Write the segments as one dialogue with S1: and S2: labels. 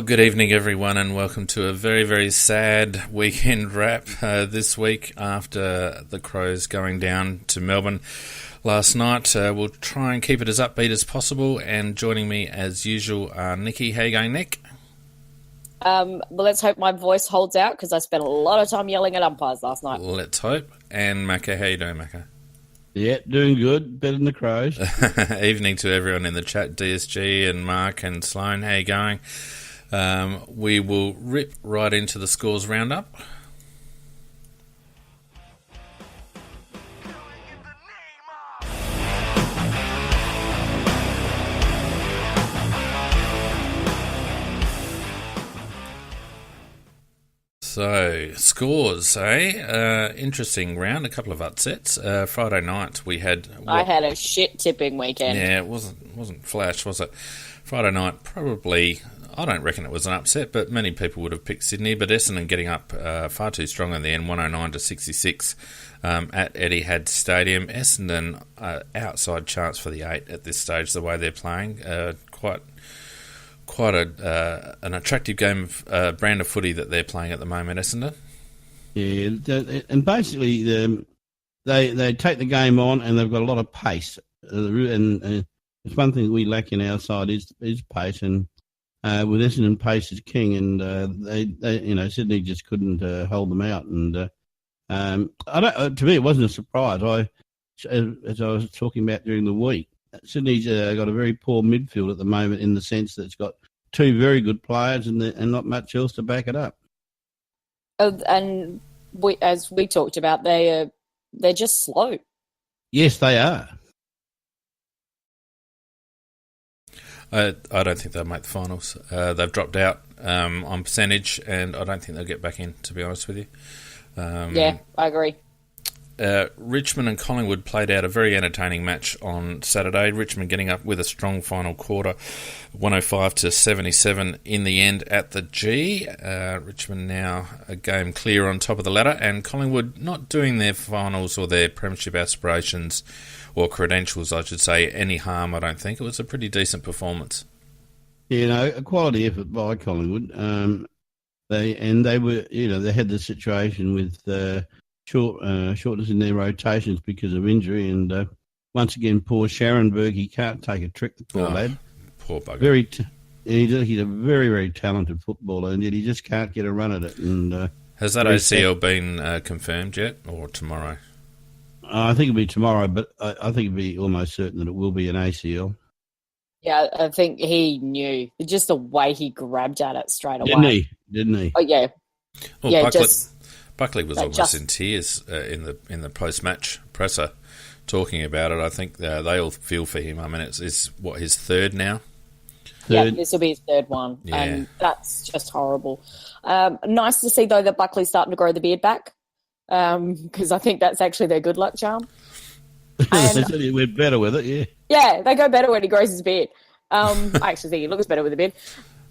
S1: good evening, everyone, and welcome to a very, very sad weekend wrap this week after the Crows going down to Melbourne last night. We'll try and keep it as upbeat as possible, and joining me as usual are Nikki. How you going, Nick?
S2: Well, let's hope my voice holds out because I spent a lot of time yelling at umpires last night.
S1: Let's hope. And Macca, how you doing, Macca?
S3: Yeah, doing good. Better than the Crows.
S1: Evening to everyone in the chat, DSG and Mark and Sloan. How you going? We will rip right into the scores roundup. So, scores, eh? Interesting round, a couple of upsets. Friday night we had...
S2: I had a shit tipping weekend.
S1: Yeah, it wasn't flash, was it? Friday night, probably... I don't reckon it was an upset, but many people would have picked Sydney. But Essendon getting up far too strong in the end, 109-66 at Etihad Stadium. Essendon, outside chance for the 8 at this stage, the way they're playing. Quite an attractive game of brand of footy that they're playing at the moment, Essendon.
S3: Yeah, and basically they take the game on and they've got a lot of pace. And it's one thing we lack in our side is pace, and with Essendon, pace is king, and they Sydney just couldn't hold them out. And to me, it wasn't a surprise. As I was talking about during the week, Sydney's got a very poor midfield at the moment in the sense that it's got two very good players and not much else to back it up.
S2: And as we talked about, they're just slow.
S3: Yes, they are.
S1: I don't think they'll make the finals. They've dropped out on percentage, and I don't think they'll get back in, to be honest with you.
S2: Yeah, I agree.
S1: Richmond and Collingwood played out a very entertaining match on Saturday. Richmond getting up with a strong final quarter, 105-77 in the end at the G. Richmond now a game clear on top of the ladder, and Collingwood not doing their finals or their premiership aspirations or credentials, I should say, any harm, I don't think. It was a pretty decent performance.
S3: A quality effort by Collingwood. They had the situation with shortness in their rotations because of injury, and once again, poor Scharenberg, he can't take a trick, the poor lad.
S1: Poor bugger.
S3: He's a very, very talented footballer, and yet he just can't get a run at it. And
S1: has that ACL been confirmed yet, or tomorrow?
S3: I think it'll be tomorrow, but I think it'll be almost certain that it will be an ACL.
S2: Yeah, I think he knew. Just the way he grabbed at it straight away.
S3: Didn't he?
S2: Oh, yeah.
S1: Well,
S2: yeah,
S1: Buckley was almost in tears in the post-match presser talking about it. I think they all feel for him. I mean, it's what, his third now?
S2: Yeah, this will be his third one,
S1: yeah.
S2: And that's just horrible. Nice to see, though, that Buckley's starting to grow the beard back, because I think that's actually their good luck charm.
S3: They said he went better with it, yeah.
S2: Yeah, they go better when he grows his beard. I actually think he looks better with a beard.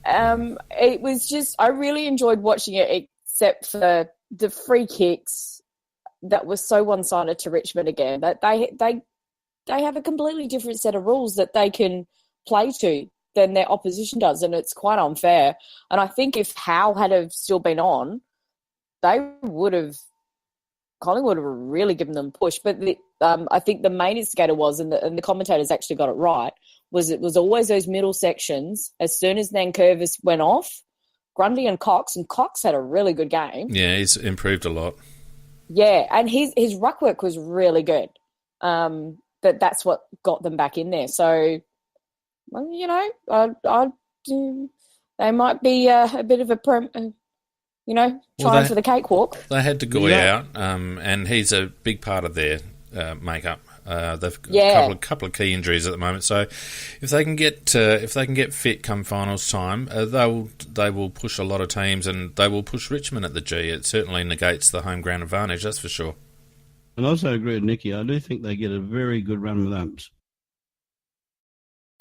S2: It was just, I really enjoyed watching it, except for the free kicks that was so one-sided to Richmond again. That they have a completely different set of rules that they can play to than their opposition does, and it's quite unfair. And I think if Howe had have still been on, Collingwood would have really given them a push. But I think the main instigator was, and the commentators actually got it right, was it was always those middle sections. As soon as Nankervis went off, Grundy and Cox had a really good game.
S1: Yeah, he's improved a lot.
S2: Yeah, and his ruck work was really good. That's what got them back in there. So, well, they might be a bit of a trying for the cakewalk.
S1: They had to go out, and he's a big part of their makeup. They've got a couple of key injuries at the moment, so if they can get fit come finals time, they will push a lot of teams, and they will push Richmond at the G. It certainly negates the home ground advantage, that's for sure.
S3: And I also agree with Nicky. I do think they get a very good run with umps.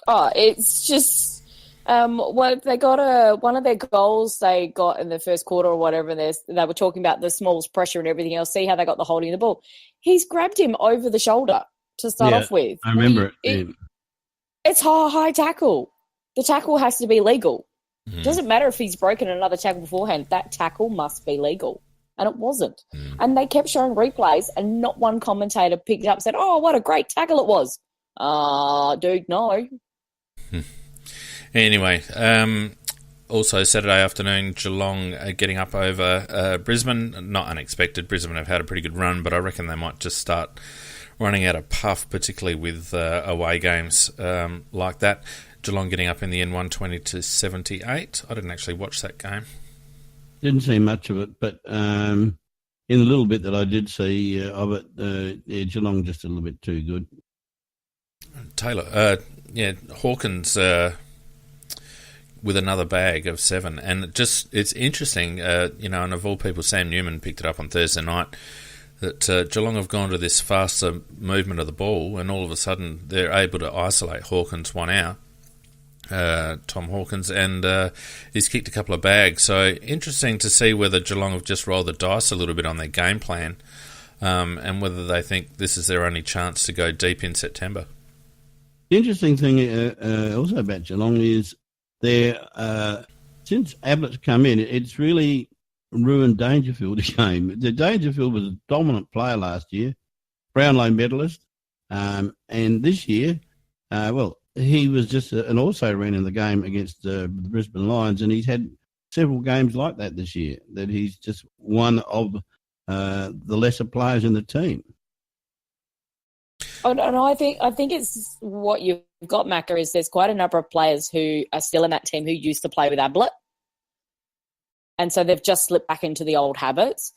S2: Oh, it's just they got one of their goals they got in the first quarter or whatever. And they were talking about the Smalls pressure and everything else. See how they got the holding of the ball. He's grabbed him over the shoulder to start off with.
S3: I remember it.
S2: It's high tackle. The tackle has to be legal. It doesn't matter if he's broken another tackle beforehand. That tackle must be legal. And it wasn't. And they kept showing replays, and not one commentator picked it up and said, oh, what a great tackle it was. Dude, no.
S1: Anyway, also Saturday afternoon, Geelong getting up over Brisbane. Not unexpected. Brisbane have had a pretty good run, but I reckon they might just start running out of puff, particularly with away games like that. Geelong getting up in the end 120-78. I didn't actually watch that game.
S3: Didn't see much of it, but in the little bit that I did see of it, Geelong just a little bit too good.
S1: Taylor, Hawkins with another bag of 7, and it's interesting, and of all people, Sam Newman picked it up on Thursday night, that Geelong have gone to this faster movement of the ball, and all of a sudden they're able to isolate Hawkins one out. Tom Hawkins, and he's kicked a couple of bags. So interesting to see whether Geelong have just rolled the dice a little bit on their game plan, and whether they think this is their only chance to go deep in September.
S3: The interesting thing also about Geelong is since Abbott's come in, it's really ruined Dangerfield's game. The Dangerfield was a dominant player last year, Brownlow medalist, and this year, he was just an also-ran in the game against the Brisbane Lions, and he's had several games like that this year, that he's just one of the lesser players in the team.
S2: Oh, no, I think it's what you've got, Macca, is there's quite a number of players who are still in that team who used to play with Ablett, and so they've just slipped back into the old habits.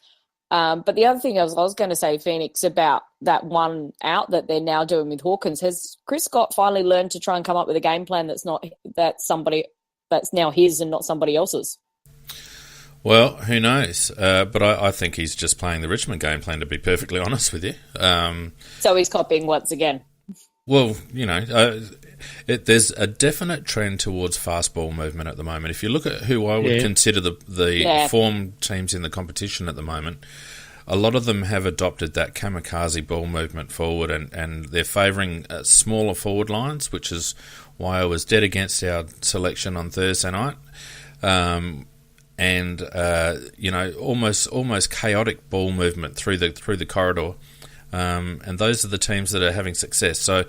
S2: But the other thing I was going to say, Phoenix, about that one out that they're now doing with Hawkins, has Chris Scott finally learned to try and come up with a game plan that's now his and not somebody else's?
S1: Well, who knows? But I think he's just playing the Richmond game plan, to be perfectly honest with you.
S2: So he's copying once again.
S1: Well, there's a definite trend towards fast ball movement at the moment. If you look at who I would consider the form teams in the competition at the moment, a lot of them have adopted that kamikaze ball movement forward, and they're favouring smaller forward lines, which is why I was dead against our selection on Thursday night. Almost chaotic ball movement through the corridor. And those are the teams that are having success. So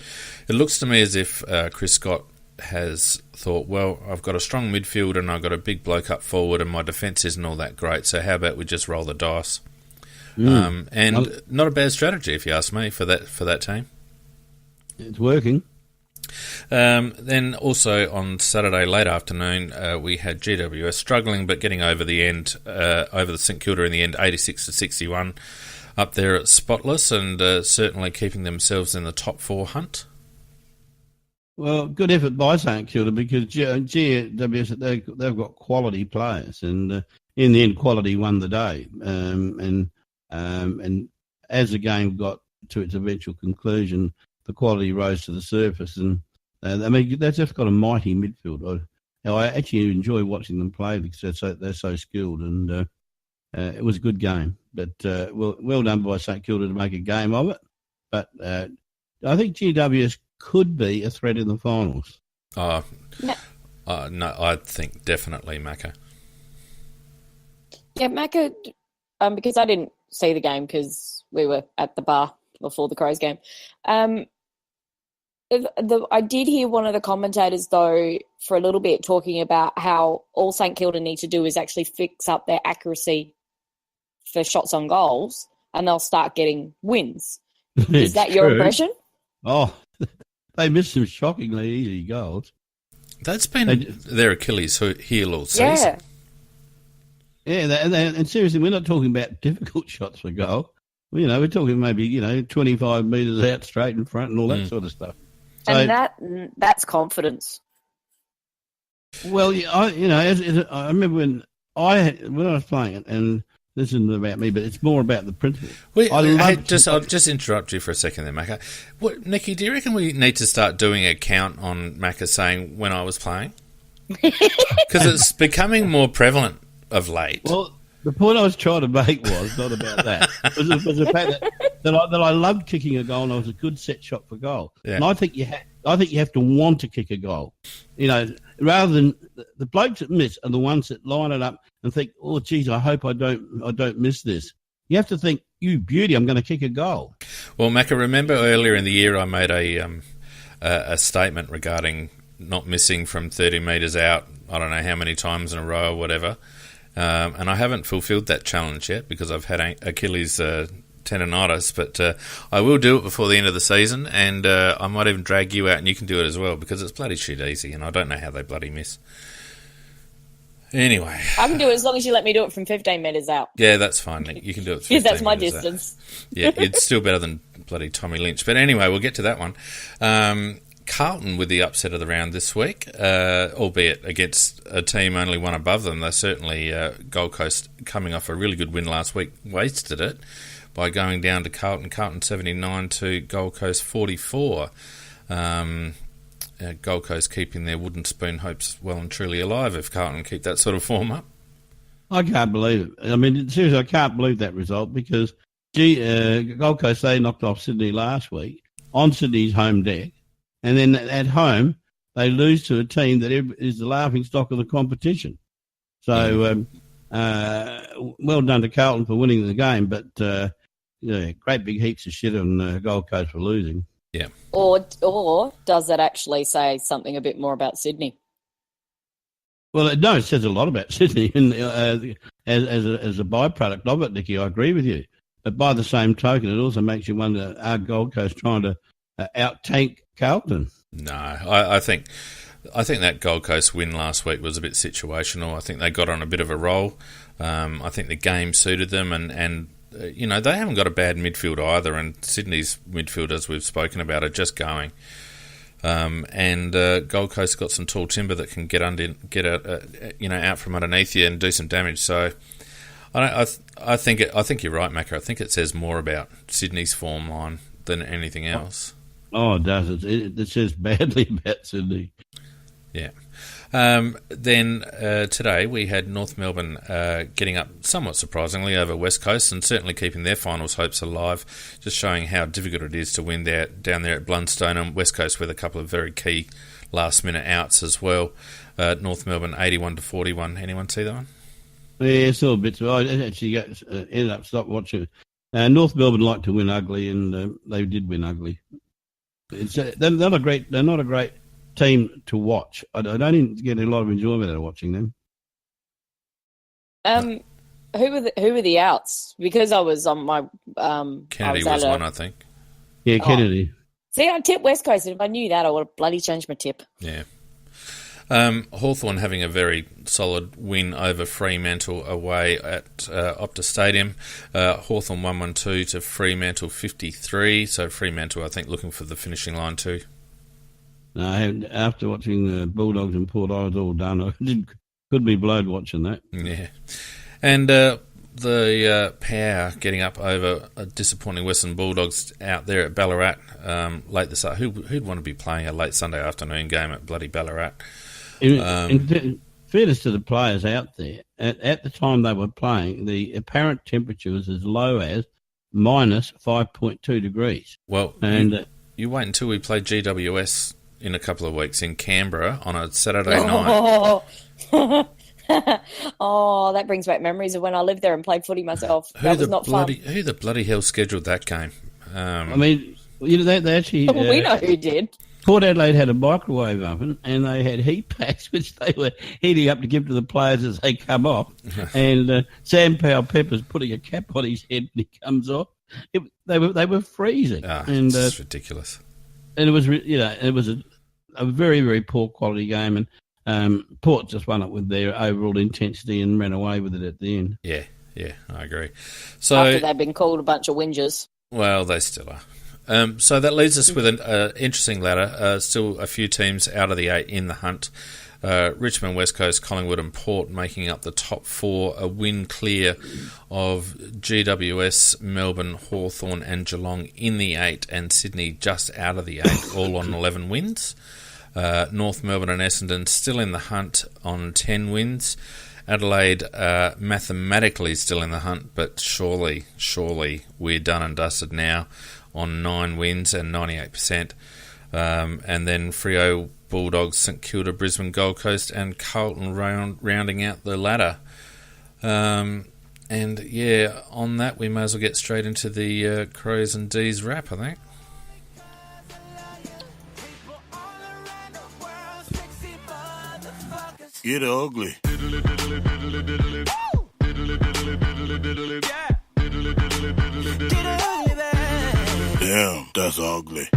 S1: it looks to me as if Chris Scott has thought, well, I've got a strong midfield and I've got a big bloke up forward, and my defence isn't all that great, so how about we just roll the dice? Not a bad strategy, if you ask me, for that team.
S3: It's working.
S1: Then also on Saturday late afternoon, we had GWS struggling but getting over the end, over the St Kilda in the end, 86-61. Up there at spotless, and certainly keeping themselves in the top 4 hunt.
S3: Well, good effort by St Kilda, because GWS, they've got quality players, and in the end, quality won the day. And as the game got to its eventual conclusion, the quality rose to the surface, and they've just got a mighty midfield. I actually enjoy watching them play because they're so skilled, and it was a good game. But well done by St Kilda to make a game of it. But I think GWS could be a threat in the finals.
S1: No, I think definitely Macca.
S2: Yeah, Macca, because I didn't see the game because we were at the bar before the Crows game. I did hear one of the commentators, though, for a little bit talking about how all St Kilda need to do is actually fix up their accuracy for shots on goals, and they'll start getting wins. Is that your impression?
S3: Oh, they missed some shockingly easy goals.
S1: That's been their Achilles heel all season.
S3: Yeah, and seriously, we're not talking about difficult shots for goal. We're talking maybe 25 metres out straight in front and all that sort of stuff. So,
S2: and that's confidence.
S3: Well, I remember when I was playing it, and this isn't about me, but it's more about the principle.
S1: I'll just interrupt you for a second there, Macca. Nicky, do you reckon we need to start doing a count on Macca saying when I was playing? Because it's becoming more prevalent of late.
S3: Well, the point I was trying to make was not about that. It was the fact that I loved kicking a goal, and I was a good set shot for goal. Yeah. And I think you have to want to kick a goal. rather than the blokes that miss are the ones that line it up and think, oh, geez, I hope I don't miss this. You have to think, you beauty, I'm going to kick a goal.
S1: Well, Macca, remember earlier in the year I made a statement regarding not missing from 30 metres out, I don't know how many times in a row or whatever, and I haven't fulfilled that challenge yet because I've had Achilles tendonitis, but I will do it before the end of the season, and I might even drag you out and you can do it as well because it's bloody shit easy, and I don't know how they bloody miss. Anyway.
S2: I can do it as long as you let me do it from 15 metres out.
S1: Yeah, that's fine, Nick. You can do it 15
S2: because that's my
S1: metres
S2: distance.
S1: Yeah, it's still better than bloody Tommy Lynch. But anyway, we'll get to that one. Carlton with the upset of the round this week, albeit against a team only one above them. They certainly, Gold Coast, coming off a really good win last week, wasted it by going down to Carlton 79 to Gold Coast 44. Gold Coast keeping their wooden spoon hopes well and truly alive if Carlton keep that sort of form up.
S3: I can't believe it. I mean, seriously, I can't believe that result because Gold Coast, they knocked off Sydney last week on Sydney's home deck, and then at home they lose to a team that is the laughing stock of the competition. So well done to Carlton for winning the game, but great big heaps of shit on Gold Coast for losing.
S1: Yeah.
S2: Or does that actually say something a bit more about Sydney?
S3: Well, it says a lot about Sydney and, as a byproduct of it, Nicky. I agree with you. But by the same token, it also makes you wonder, are Gold Coast trying to out-tank Carlton?
S1: No, I think that Gold Coast win last week was a bit situational. I think they got on a bit of a roll. I think the game suited them and they haven't got a bad midfield either, and Sydney's midfield, as we've spoken about, are just going. And Gold Coast got some tall timber that can get out from underneath you and do some damage. So I think you're right, Macca. I think it says more about Sydney's form line than anything else.
S3: Oh, it does. It says badly about Sydney.
S1: Yeah. Then today we had North Melbourne getting up somewhat surprisingly over West Coast and certainly keeping their finals hopes alive, just showing how difficult it is to win down there at Blundstone, and West Coast with a couple of very key last-minute outs as well. North Melbourne 81-41. Anyone see that one?
S3: Yeah, it's all a bit. I actually ended up stopped watching. North Melbourne like to win ugly, and they did win ugly. They're not a great team to watch. I don't even get a lot of enjoyment out of watching them.
S2: Who were the outs? Because I was on my
S1: Kennedy was one, I think.
S3: Yeah, Kennedy.
S2: See, I tipped West Coast, and if I knew that, I would have bloody changed my tip.
S1: Yeah. Hawthorn having a very solid win over Fremantle away at Optus Stadium. Hawthorn 1-1-2 to Fremantle 53. So Fremantle, I think, looking for the finishing line too.
S3: No, after watching the Bulldogs and Port, I was all done. I could be blowed watching that.
S1: Yeah. And the Power getting up over a disappointing Western Bulldogs out there at Ballarat late this afternoon. Who'd want to be playing a late Sunday afternoon game at bloody Ballarat?
S3: In fairness to the players out there, at the time they were playing, the apparent temperature was as low as minus 5.2 degrees.
S1: Well, and you wait until we play GWS in a couple of weeks in Canberra on a Saturday night.
S2: Oh, that brings back memories of when I lived there and played footy myself. That was not fun.
S1: Who the bloody hell scheduled that game?
S3: I mean, they actually...
S2: we know who did.
S3: Port Adelaide had a microwave oven and they had heat packs which they were heating up to give to the players as they come off. And Sam Powell-Pepper's putting a cap on his head when he comes off. They were freezing.
S1: And it's ridiculous.
S3: And it was, it was a very, very poor quality game. And Port just won it with their overall intensity and ran away with it at the end.
S1: Yeah, I agree. So
S2: after they've been called a bunch of whingers.
S1: Well, they still are. So that leaves us with an interesting ladder. Still a few teams out of the 8 in the hunt. Richmond, West Coast, Collingwood and Port making up the top 4. A win clear of GWS, Melbourne, Hawthorn and Geelong in the 8, and Sydney just out of the 8, all on 11 wins. North Melbourne and Essendon still in the hunt on 10 wins. Adelaide mathematically still in the hunt, but surely we're done and dusted now on 9 wins and 98%. and then Freo, Bulldogs, St Kilda, Brisbane, Gold Coast, and Carlton rounding out the ladder. And yeah, on that we may as well get straight into the Crows and Dees wrap, I think.
S4: Get ugly. Damn, that's ugly.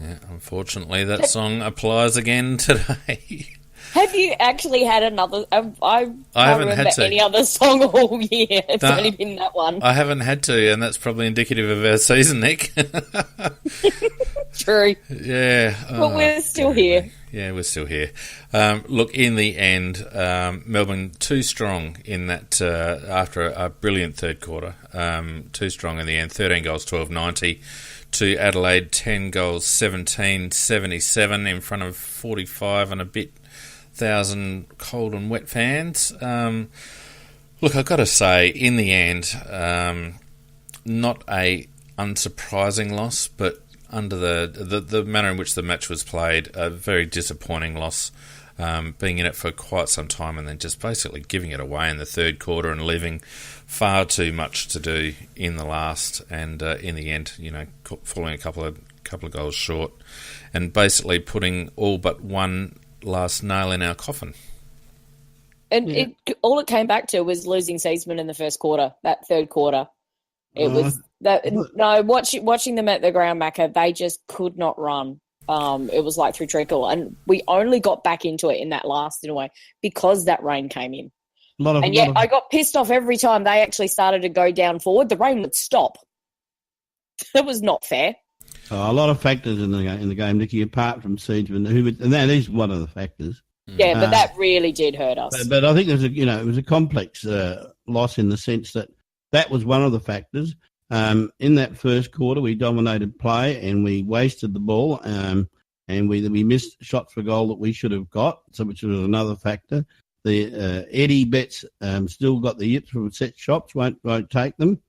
S1: Yeah, unfortunately, that song applies again today.
S2: Have you actually had another? I
S1: haven't
S2: remember
S1: had to.
S2: any other song all year. It's only been that one.
S1: I haven't had to, and that's probably indicative of our season, Nick.
S2: True.
S1: Yeah.
S2: But we're still here.
S1: Yeah, we're still here. Look, in the end, Melbourne too strong in that after a brilliant third quarter. Too strong in the end. 13 goals, 12.90 to Adelaide. 10 goals, 17.77 in front of 45 and a bit thousand cold and wet fans. Look, I've got to say, in the end, not a unsurprising loss, but under the manner in which the match was played, a very disappointing loss, being in it for quite some time and then just basically giving it away in the third quarter and leaving far too much to do in the last, and in the end, falling a couple of goals short and basically putting all but one last nail in our coffin.
S2: And all it came back to was losing Seaman in the first quarter, that third quarter. It was that. No, watching them at the ground, Macca, they just could not run. It was like through treacle, and we only got back into it in that last, in a way, because that rain came in. I got pissed off every time they actually started to go down forward. The rain would stop. It was not fair.
S3: A lot of factors in the game, Nicky, apart from Seaman, and that is one of the factors.
S2: Yeah, but that really did hurt us.
S3: But I think it was a complex loss in the sense that was one of the factors. In that first quarter, we dominated play and we wasted the ball, and we missed shots for goal that we should have got, which was another factor. The Eddie Betts still got the yips from set shots, won't take them,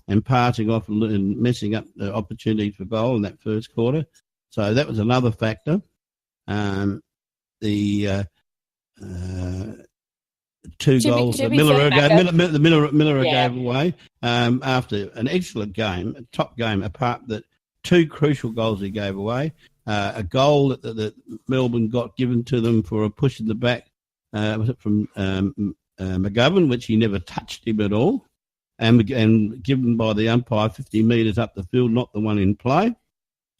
S3: and passing off and messing up the opportunities for goal in that first quarter. So that was another factor. Two goals that Miller gave away after an excellent game, a top game, apart that two crucial goals he gave away. A goal that Melbourne got given to them for a push in the back from McGovern, which he never touched him at all, and given by the umpire 50 metres up the field, not the one in play.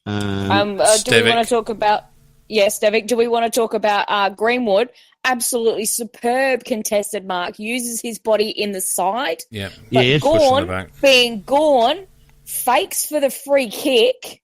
S2: Do we want to talk about... Yes, Devic, do we want to talk about Greenwood? Absolutely superb contested mark. Uses his body in the side.
S1: Yeah.
S2: But Gawn, being Gawn, fakes for the free kick,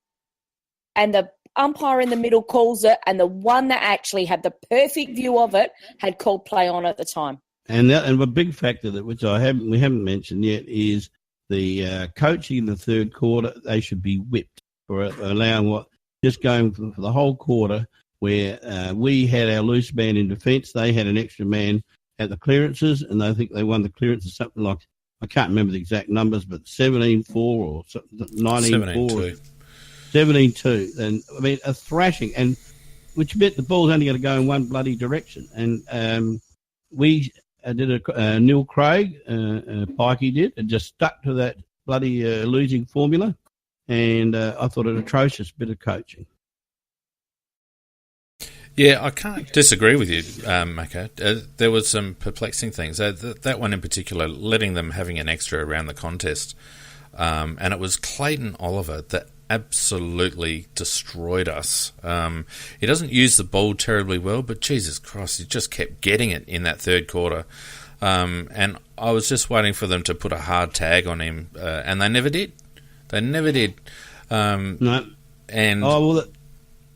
S2: and the umpire in the middle calls it, and the one that actually had the perfect view of it had called play on at the time.
S3: And a big factor which we haven't mentioned yet is the coaching in the third quarter. They should be whipped for allowing just going for the whole quarter, where we had our loose man in defence. They had an extra man at the clearances, and I think they won the clearances something like, I can't remember the exact numbers, but 17-4 or 19-4. 17-2. And, I mean, a thrashing, and which meant the ball's only going to go in one bloody direction. And we did Neil Craig, Pikey did, and just stuck to that bloody losing formula. And I thought an atrocious bit of coaching.
S1: Yeah, I can't disagree with you, Mako. There was some perplexing things. That one in particular, letting them having an extra around the contest. And it was Clayton Oliver that absolutely destroyed us. He doesn't use the ball terribly well, but Jesus Christ, he just kept getting it in that third quarter. And I was just waiting for them to put a hard tag on him, and they never did. They never did.
S3: No.
S1: And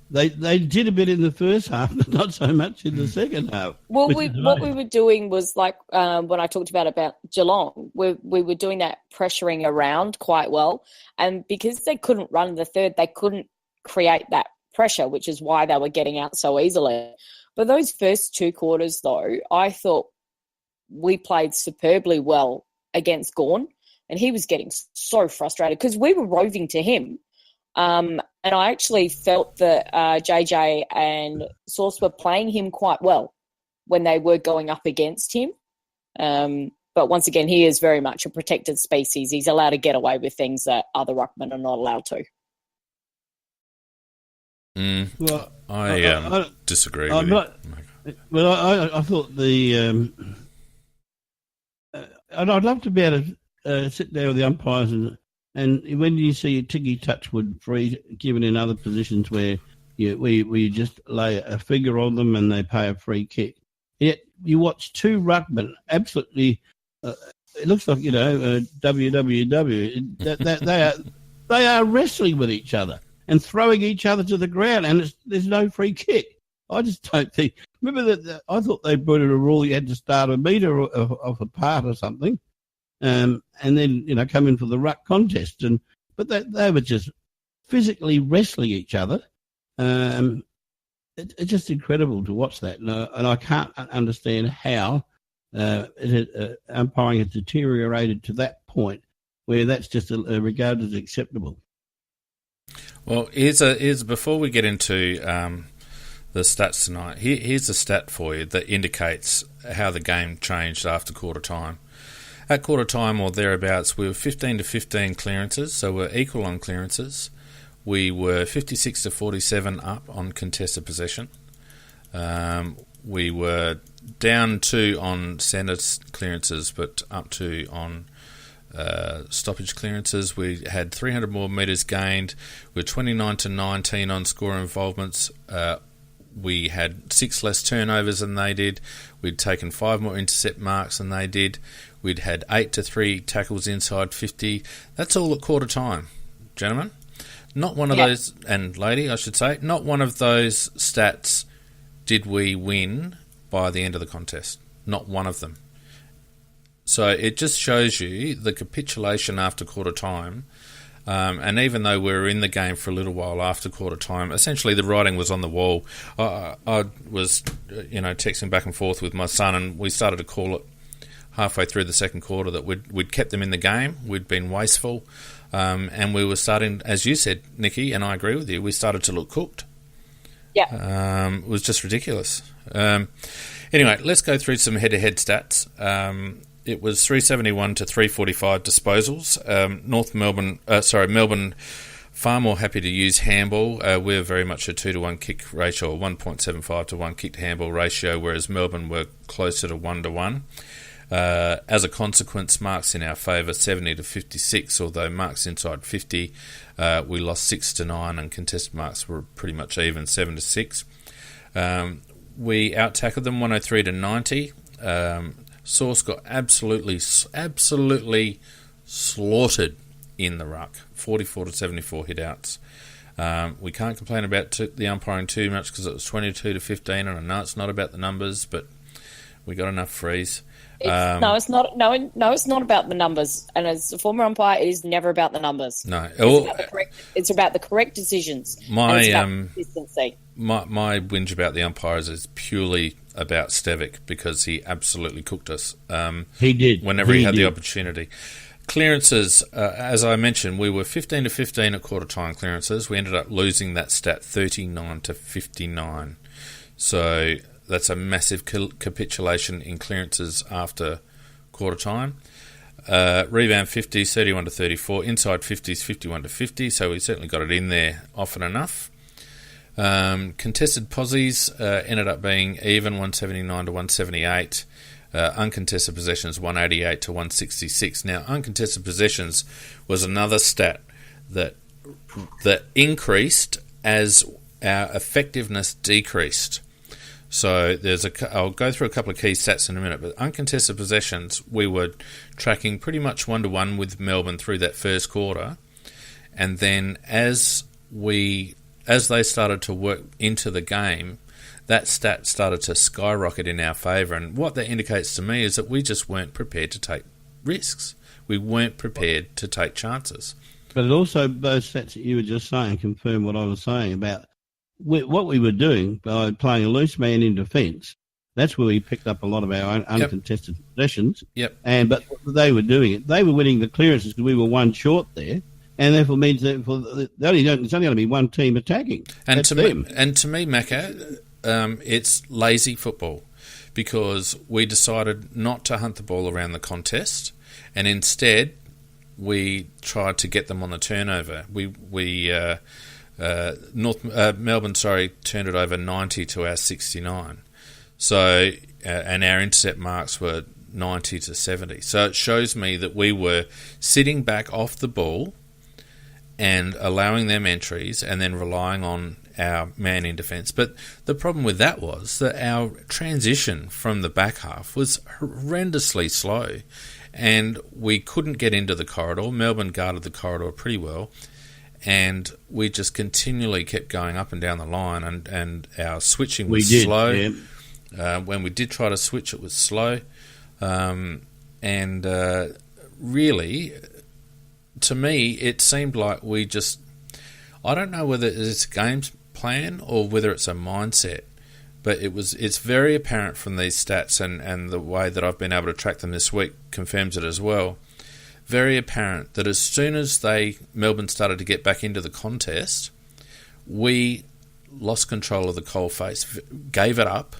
S3: they did a bit in the first half, but not so much in the second half.
S2: Well, what we were doing was like when I talked about Geelong, we were doing that pressuring around quite well. And because they couldn't run in the third, they couldn't create that pressure, which is why they were getting out so easily. But those first two quarters, though, I thought we played superbly well against Gawn. And he was getting so frustrated because we were roving to him. And I actually felt that JJ and Source were playing him quite well when they were going up against him. But once again, he is very much a protected species. He's allowed to get away with things that other ruckmen are not allowed to.
S3: Well,
S1: I disagree with you.
S3: Well, I thought I'd love to be able to sit there with the umpires and when you see Tiggy Touchwood free given in other positions where you just lay a figure on them and they pay a free kick, yet you watch two ruckmen absolutely. It looks like WWW. They are wrestling with each other and throwing each other to the ground, and there's no free kick. I just don't think. Remember that I thought they brought in a rule you had to start a metre off a part or something, and then come in for the ruck contest. But they were just physically wrestling each other. It's just incredible to watch that, and I can't understand how umpiring has deteriorated to that point where that's just regarded as acceptable.
S1: Well, here's before we get into the stats tonight. Here's a stat for you that indicates how the game changed after quarter time. At quarter time or thereabouts, we were 15 to 15 clearances, so we're equal on clearances. We were 56 to 47 up on contested possession. We were down 2 on centre clearances, but up 2 on stoppage clearances. We had 300 more metres gained. We're 29 to 19 on score involvements. We had 6 less turnovers than they did. We'd taken 5 more intercept marks than they did. We'd had 8 to 3 tackles inside 50. That's all at quarter time, gentlemen. Not one of those, and lady, I should say, not one of those stats did we win by the end of the contest. Not one of them. So it just shows you the capitulation after quarter time. And even though we were in the game for a little while after quarter time, essentially the writing was on the wall. I was, texting back and forth with my son, and we started to call it halfway through the second quarter that we'd kept them in the game. We'd been wasteful. And we were starting, as you said, Nikki, and I agree with you, we started to look cooked.
S2: Yeah.
S1: It was just ridiculous. Anyway, let's go through some head-to-head stats. It was 371 to 345 disposals. Melbourne far more happy to use handball. We're very much a 2-to-1 kick ratio, or 1.75 to 1 kick to handball ratio, whereas Melbourne were closer to 1-to-1. As a consequence, marks in our favour 70 to 56, although marks inside 50 we lost 6 to 9, and contested marks were pretty much even 7 to 6. We out-tackled them 103 to 90. Source got absolutely slaughtered in the ruck, 44 to 74 hit-outs. We can't complain about the umpiring too much because it was 22 to 15, and I know it's not about the numbers, but we got enough frees.
S2: It's not. No, it's not about the numbers. And as a former umpire, it is never about the numbers.
S1: No,
S2: it's about the correct decisions.
S1: My
S2: consistency.
S1: My whinge about the umpires is purely about Stevic because he absolutely cooked us.
S3: He did
S1: whenever he had the opportunity. Clearances, as I mentioned, we were 15 to 15 at quarter time clearances. We ended up losing that stat 39 to 59. So that's a massive capitulation in clearances after quarter time. Rebound 50s, 31 to 34. Inside 50s, 51 to 50. So we certainly got it in there often enough. Contested posies ended up being even, 179 to 178. Uncontested possessions, 188 to 166. Now, uncontested possessions was another stat that increased as our effectiveness decreased. So I'll go through a couple of key stats in a minute, but uncontested possessions, we were tracking pretty much 1-to-1 with Melbourne through that first quarter, and then as they started to work into the game, that stat started to skyrocket in our favour, and what that indicates to me is that we just weren't prepared to take risks. We weren't prepared to take chances.
S3: But also, those stats that you were just saying confirm what I was saying about what we were doing by playing a loose man in defence. That's where we picked up a lot of our uncontested possessions.
S1: Yep.
S3: But they were doing it. They were winning the clearances because we were one short there. and therefore means that it's only going to be one team attacking.
S1: And to me, Macca, it's lazy football because we decided not to hunt the ball around the contest, and instead we tried to get them on the turnover. Melbourne turned it over 90 to our 69. So, and our intercept marks were 90 to 70. So it shows me that we were sitting back off the ball and allowing them entries and then relying on our man in defence. But the problem with that was that our transition from the back half was horrendously slow and we couldn't get into the corridor. Melbourne guarded the corridor pretty well. And we just continually kept going up and down the line, and our switching was slow. Yeah. When we did try to switch, it was slow. Really, to me, it seemed like we just... I don't know whether it's a games plan or whether it's a mindset, but it's very apparent from these stats, and the way that I've been able to track them this week confirms it as well. Very apparent that as soon as Melbourne started to get back into the contest, we lost control of the coalface, gave it up,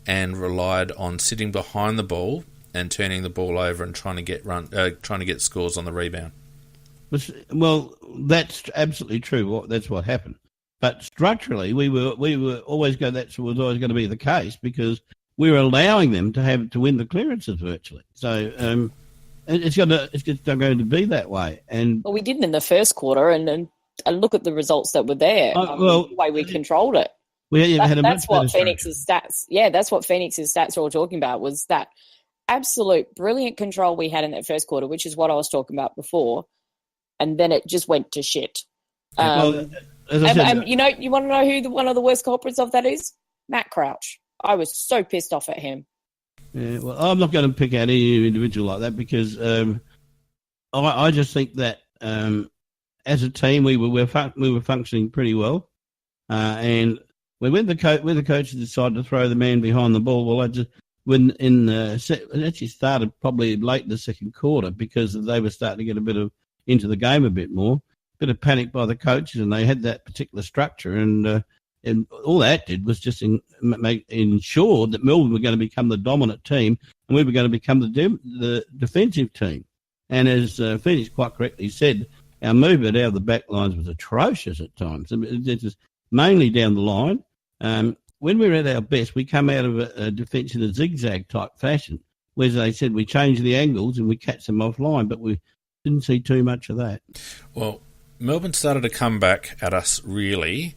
S1: and relied on sitting behind the ball and turning the ball over and trying to get scores on the rebound.
S3: Well, that's absolutely true. That's what happened. But structurally, we were always going. That was always going to be the case because we were allowing them to win the clearances virtually. So. It's just going to be that way.
S2: Well, we didn't in the first quarter, and look at the results that were there. The way we controlled it.
S3: That's
S2: what Phoenix's stats. Yeah, that's what Phoenix's stats are all talking about. Was that absolute brilliant control we had in that first quarter, which is what I was talking about before, and then it just went to shit. You want to know who one of the worst culprits of that is? Matt Crouch. I was so pissed off at him.
S3: Yeah, well, I'm not going to pick out any individual like that because I just think that as a team we were functioning pretty well, and when the coaches decided to throw the man behind the ball, it actually started probably late in the second quarter because they were starting to get a bit of into the game a bit more, bit of panic by the coaches, and they had that particular structure and all that did was just ensure that Melbourne were going to become the dominant team and we were going to become the defensive team. And as Phoenix quite correctly said, our movement out of the back lines was atrocious at times. It was mainly down the line. When we were at our best, we come out of a defence in a zigzag type fashion, where they said we change the angles and we catch them offline, but we didn't see too much of that.
S1: Well, Melbourne started to come back at us really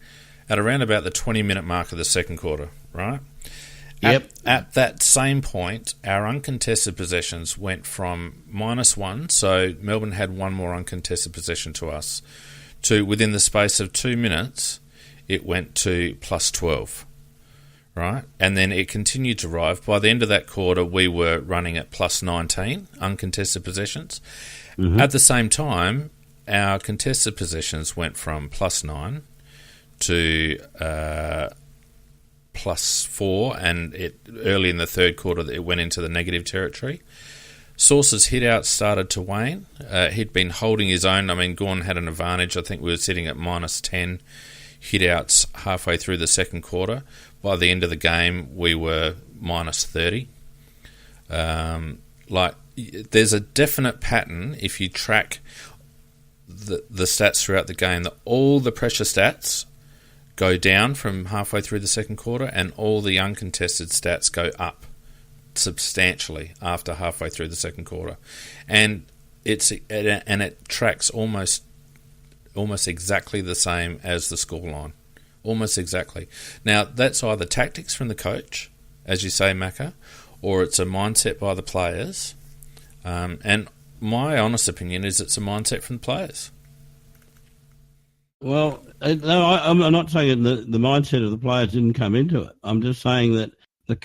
S1: at around about the 20-minute mark of the second quarter, right?
S3: Yep.
S1: At that same point, our uncontested possessions went from -1, so Melbourne had one more uncontested possession to us, to within the space of 2 minutes, it went to +12, right? And then it continued to rise. By the end of that quarter, we were running at +19 uncontested possessions. Mm-hmm. At the same time, our contested possessions went from +9 to +4, and early in the third quarter it went into the negative territory. Sauce's hit-outs started to wane. He'd been holding his own. I mean, Gawn had an advantage. I think we were sitting at -10 hit-outs halfway through the second quarter. By the end of the game, we were -30. There's a definite pattern if you track the stats throughout the game, that all the pressure stats go down from halfway through the second quarter, and all the uncontested stats go up substantially after halfway through the second quarter, and it tracks almost exactly the same as the scoreline, almost exactly. Now that's either tactics from the coach, as you say, Macca, or it's a mindset by the players, and my honest opinion is it's a mindset from the players.
S3: Well, no, I'm not saying that the mindset of the players didn't come into it. I'm just saying that the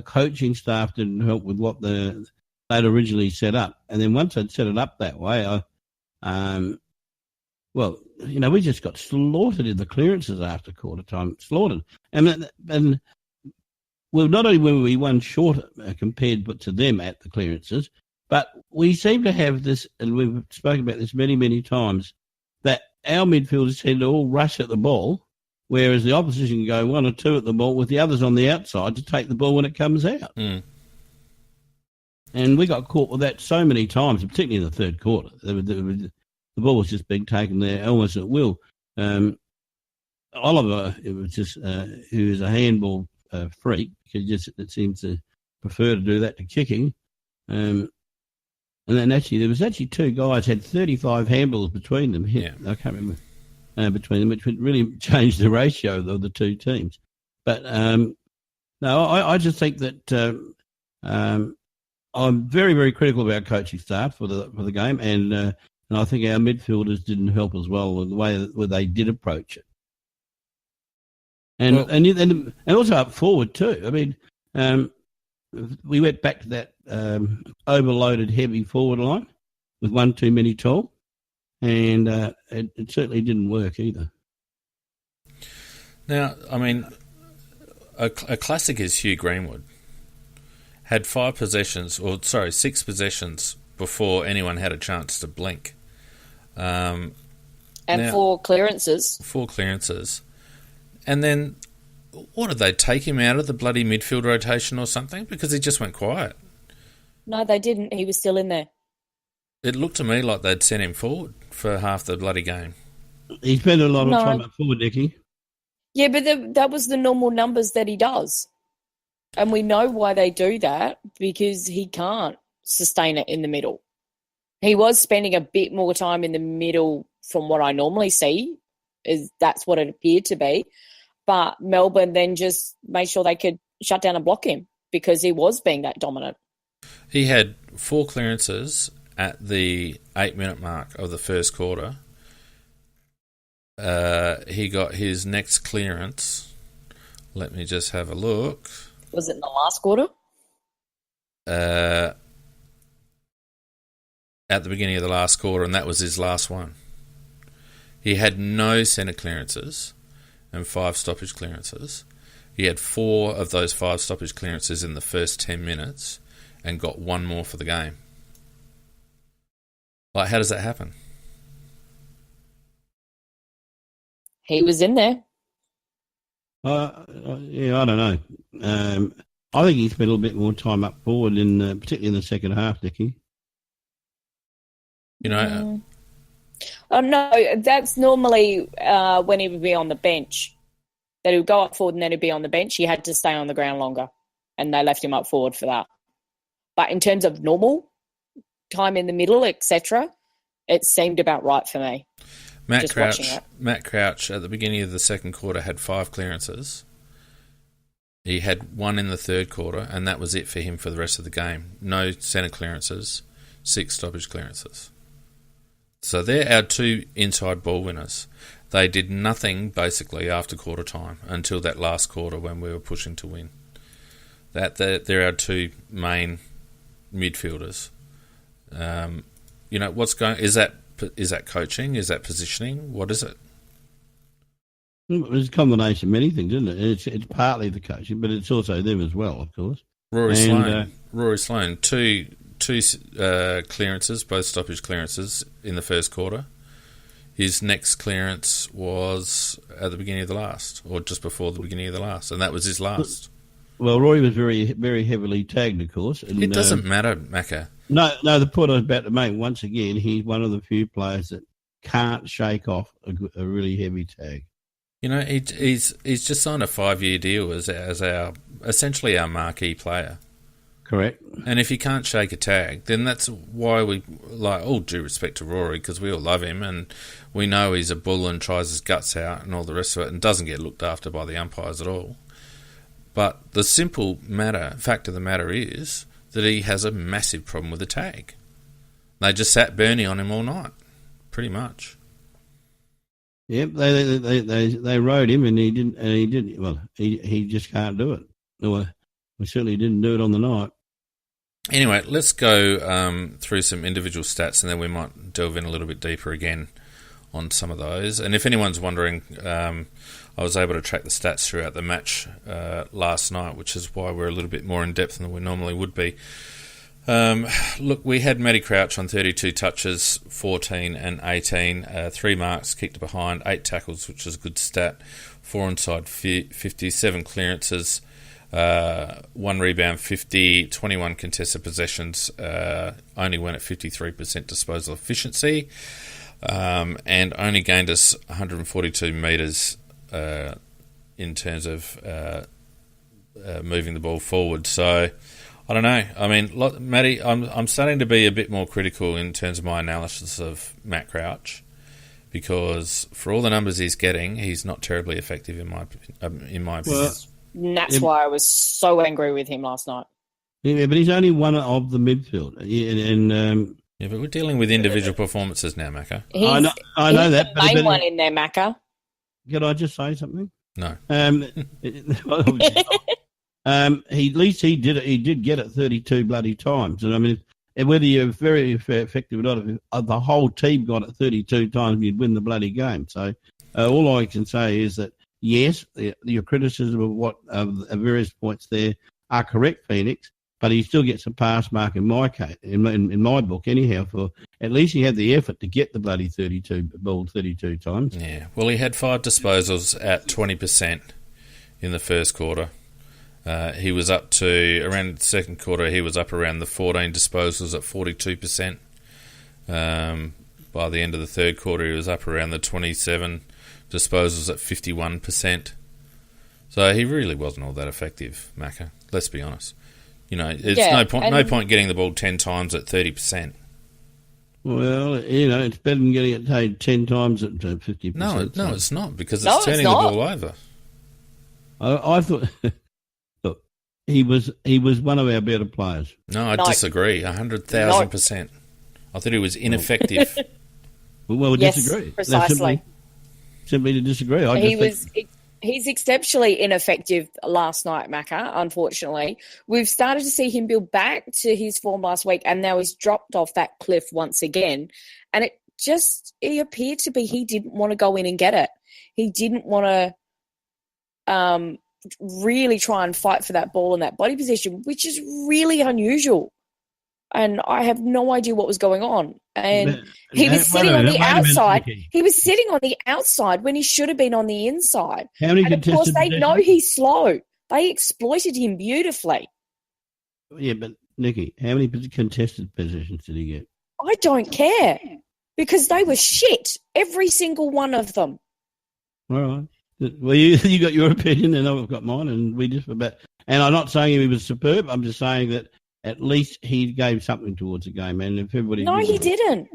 S3: coaching staff didn't help with what they'd originally set up. And then once they'd set it up that way, we just got slaughtered in the clearances after quarter time, slaughtered. And well, not only were we one short compared to them at the clearances, But we seem to have this, and we've spoken about this many, many times, that our midfielders tend to all rush at the ball, whereas the opposition go 1 or 2 at the ball with the others on the outside to take the ball when it comes out.
S1: Mm.
S3: And we got caught with that so many times, particularly in the third quarter. The ball was just being taken there almost at will. Oliver, it was just who is a handball freak, because it seems to prefer to do that to kicking. And then there was 2 guys had 35 handballs between them.
S1: Yeah.
S3: I can't remember between them, which would really change the ratio of the 2 teams. But no, I just think that I'm very, very critical of our coaching staff for the game, and I think our midfielders didn't help as well with the way that they did approach it. And also up forward too. I mean, we went back to that overloaded heavy forward line with 1 too many tall, and it certainly didn't work either.
S1: Now, I mean, a classic is Hugh Greenwood. Had 6 possessions before anyone had a chance to blink.
S2: And 4 clearances.
S1: 4 clearances. And then, what, did they take him out of the bloody midfield rotation or something? Because he just went quiet.
S2: No, they didn't. He was still in there.
S1: It looked to me like they'd sent him forward for half the bloody game.
S3: He spent a lot of time up forward, Nicky.
S2: Yeah, but that was the normal numbers that he does. And we know why they do that, because he can't sustain it in the middle. He was spending a bit more time in the middle from what I normally see. That's what it appeared to be. But Melbourne then just made sure they could shut down and block him because he was being that dominant.
S1: He had 4 clearances at the 8-minute mark of the first quarter. He got his next clearance. Let me just have a look.
S2: Was it in the last quarter?
S1: At the beginning of the last quarter, and that was his last one. He had no centre clearances and 5 stoppage clearances. He had 4 of those 5 stoppage clearances in the first 10 minutes and got 1 more for the game. Like, how does that happen?
S2: He was in there.
S3: Yeah, I don't know. I think he spent a little bit more time up forward, particularly in the second half, Dickie.
S1: You know...
S2: Oh, no, that's normally when he would be on the bench. That he would go up forward and then he'd be on the bench. He had to stay on the ground longer, and they left him up forward for that. But in terms of normal time in the middle, etc., it seemed about right for me.
S1: Matt Crouch at the beginning of the second quarter had 5 clearances. He had 1 in the third quarter, and that was it for him for the rest of the game. No centre clearances, 6 stoppage clearances. So they're our 2 inside ball winners. They did nothing basically after quarter time until that last quarter when we were pushing to win. They're our 2 main midfielders. You know, what's going? Is that coaching? Is that positioning? What is it?
S3: It's a combination of many things, isn't it? It's partly the coaching, but it's also them as well, of course.
S1: Rory Sloane, two clearances, both stoppage clearances in the first quarter. His next clearance was at the beginning of the last, or just before the beginning of the last, and that was his last.
S3: Well, Roy was very, very heavily tagged, of course. And,
S1: it doesn't matter, Macca.
S3: No, the point I was about to make, once again, he's one of the few players that can't shake off a really heavy tag.
S1: You know, he's just signed a 5-year deal as our essentially our marquee player.
S3: Correct.
S1: And if he can't shake a tag, then that's why we, like, all due respect to Rory, because we all love him and we know he's a bull and tries his guts out and all the rest of it and doesn't get looked after by the umpires at all. But the simple fact of the matter is that he has a massive problem with the tag. They just sat Bernie on him all night, pretty much.
S3: Yep, they rode him and he didn't. Well, he just can't do it. Well, we certainly didn't do it on the night.
S1: Anyway, let's go through some individual stats and then we might delve in a little bit deeper again on some of those. And if anyone's wondering, I was able to track the stats throughout the match last night, which is why we're a little bit more in depth than we normally would be. Look, we had Matty Crouch on 32 touches, 14 and 18, 3 marks, kicked behind, 8 tackles, which is a good stat, 4 inside 50, 7 clearances, 1 rebound 50, 21 contested possessions, only went at 53% disposal efficiency, and only gained us 142 metres in terms of moving the ball forward. So I don't know. I mean, Matty, I'm starting to be a bit more critical in terms of my analysis of Matt Crouch, because for all the numbers he's getting, he's not terribly effective in my opinion.
S2: And that's why I was so angry with him last night.
S3: Yeah, but he's only one of the midfield,
S1: Yeah, but we're dealing with individual performances now, Macca.
S3: I know that.
S2: The main one in there, Macca.
S3: Can I just say something?
S1: No.
S3: At least he did get it 32 bloody times, and I mean, whether you're very effective or not, if the whole team got it 32 times, you'd win the bloody game. So all I can say is that yes, your criticism of various points there are correct, Phoenix, but he still gets a pass mark in my case, in my book anyhow. For at least he had the effort to get the bloody 32 times.
S1: Yeah, well, he had 5 disposals at 20% in the first quarter. He was up to, around the second quarter, he was up around the 14 disposals at 42%. By the end of the third quarter, he was up around the 27 disposals at 51%. So he really wasn't all that effective, Macca. Let's be honest. You know, it's no point getting the ball 10 times at 30%.
S3: Well, you know, it's better than getting it paid 10 times at 50%.
S1: No, it's not, because it's turning the ball over.
S3: I thought... He was one of our better players.
S1: No, I disagree, 100,000%. I thought he was ineffective.
S3: Well,
S2: yes,
S3: disagree.
S2: Precisely.
S3: Simply to disagree.
S2: He's exceptionally ineffective last night, Macca, unfortunately. We've started to see him build back to his form last week, and now he's dropped off that cliff once again. And it appeared to be he didn't want to go in and get it. He didn't want to really try and fight for that ball in that body position, which is really unusual. And I have no idea what was going on. And he was sitting on the outside. He was sitting on the outside when he should have been on the inside. And of course, they know he's slow. They exploited him beautifully.
S3: Yeah, but Nikki, how many contested positions did he get?
S2: I don't care, because they were shit, every single one of them.
S3: All right. Well, you got your opinion, and I've got mine, and we just about. And I'm not saying he was superb. I'm just saying that at least he gave something towards the game. And if everybody,
S2: he didn't.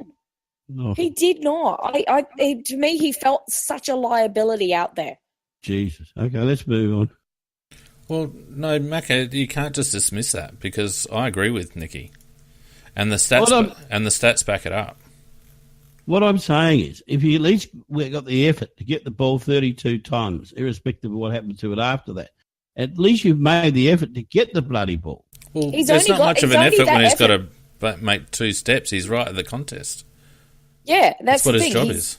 S3: No.
S2: He did not. To me, he felt such a liability out there.
S3: Jesus. Okay, let's move on.
S1: Well, no, Macca, you can't just dismiss that, because I agree with Nicky, and the stats back it up.
S3: What I'm saying is, if you at least got the effort to get the ball 32 times, irrespective of what happened to it after that, at least you've made the effort to get the bloody ball.
S1: Well, there's not much of an effort when he's got to make 2 steps. He's right at the contest.
S2: Yeah, that's
S1: what
S2: the
S1: his
S2: thing.
S1: job is.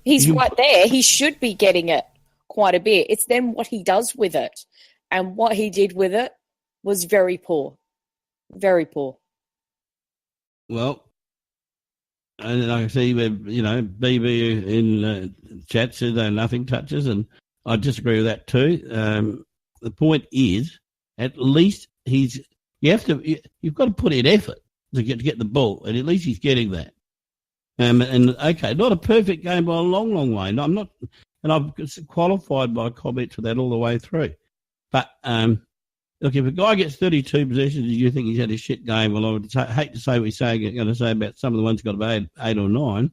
S2: He's right there. He should be getting it quite a bit. It's then what he does with it. And what he did with it was very poor. Very poor.
S3: Well, and I see where, BB in chat said nothing touches, and I disagree with that too. The point is, at least you've got to put in effort to get the ball, and at least he's getting that. And okay, not a perfect game by a long, long way. No, I'm not, and I've qualified my comment to that all the way through. But look, if a guy gets 32 possessions, do you think he's had a shit game? Well, I would hate to say what I'm going to say about some of the ones who got about 8 or 9.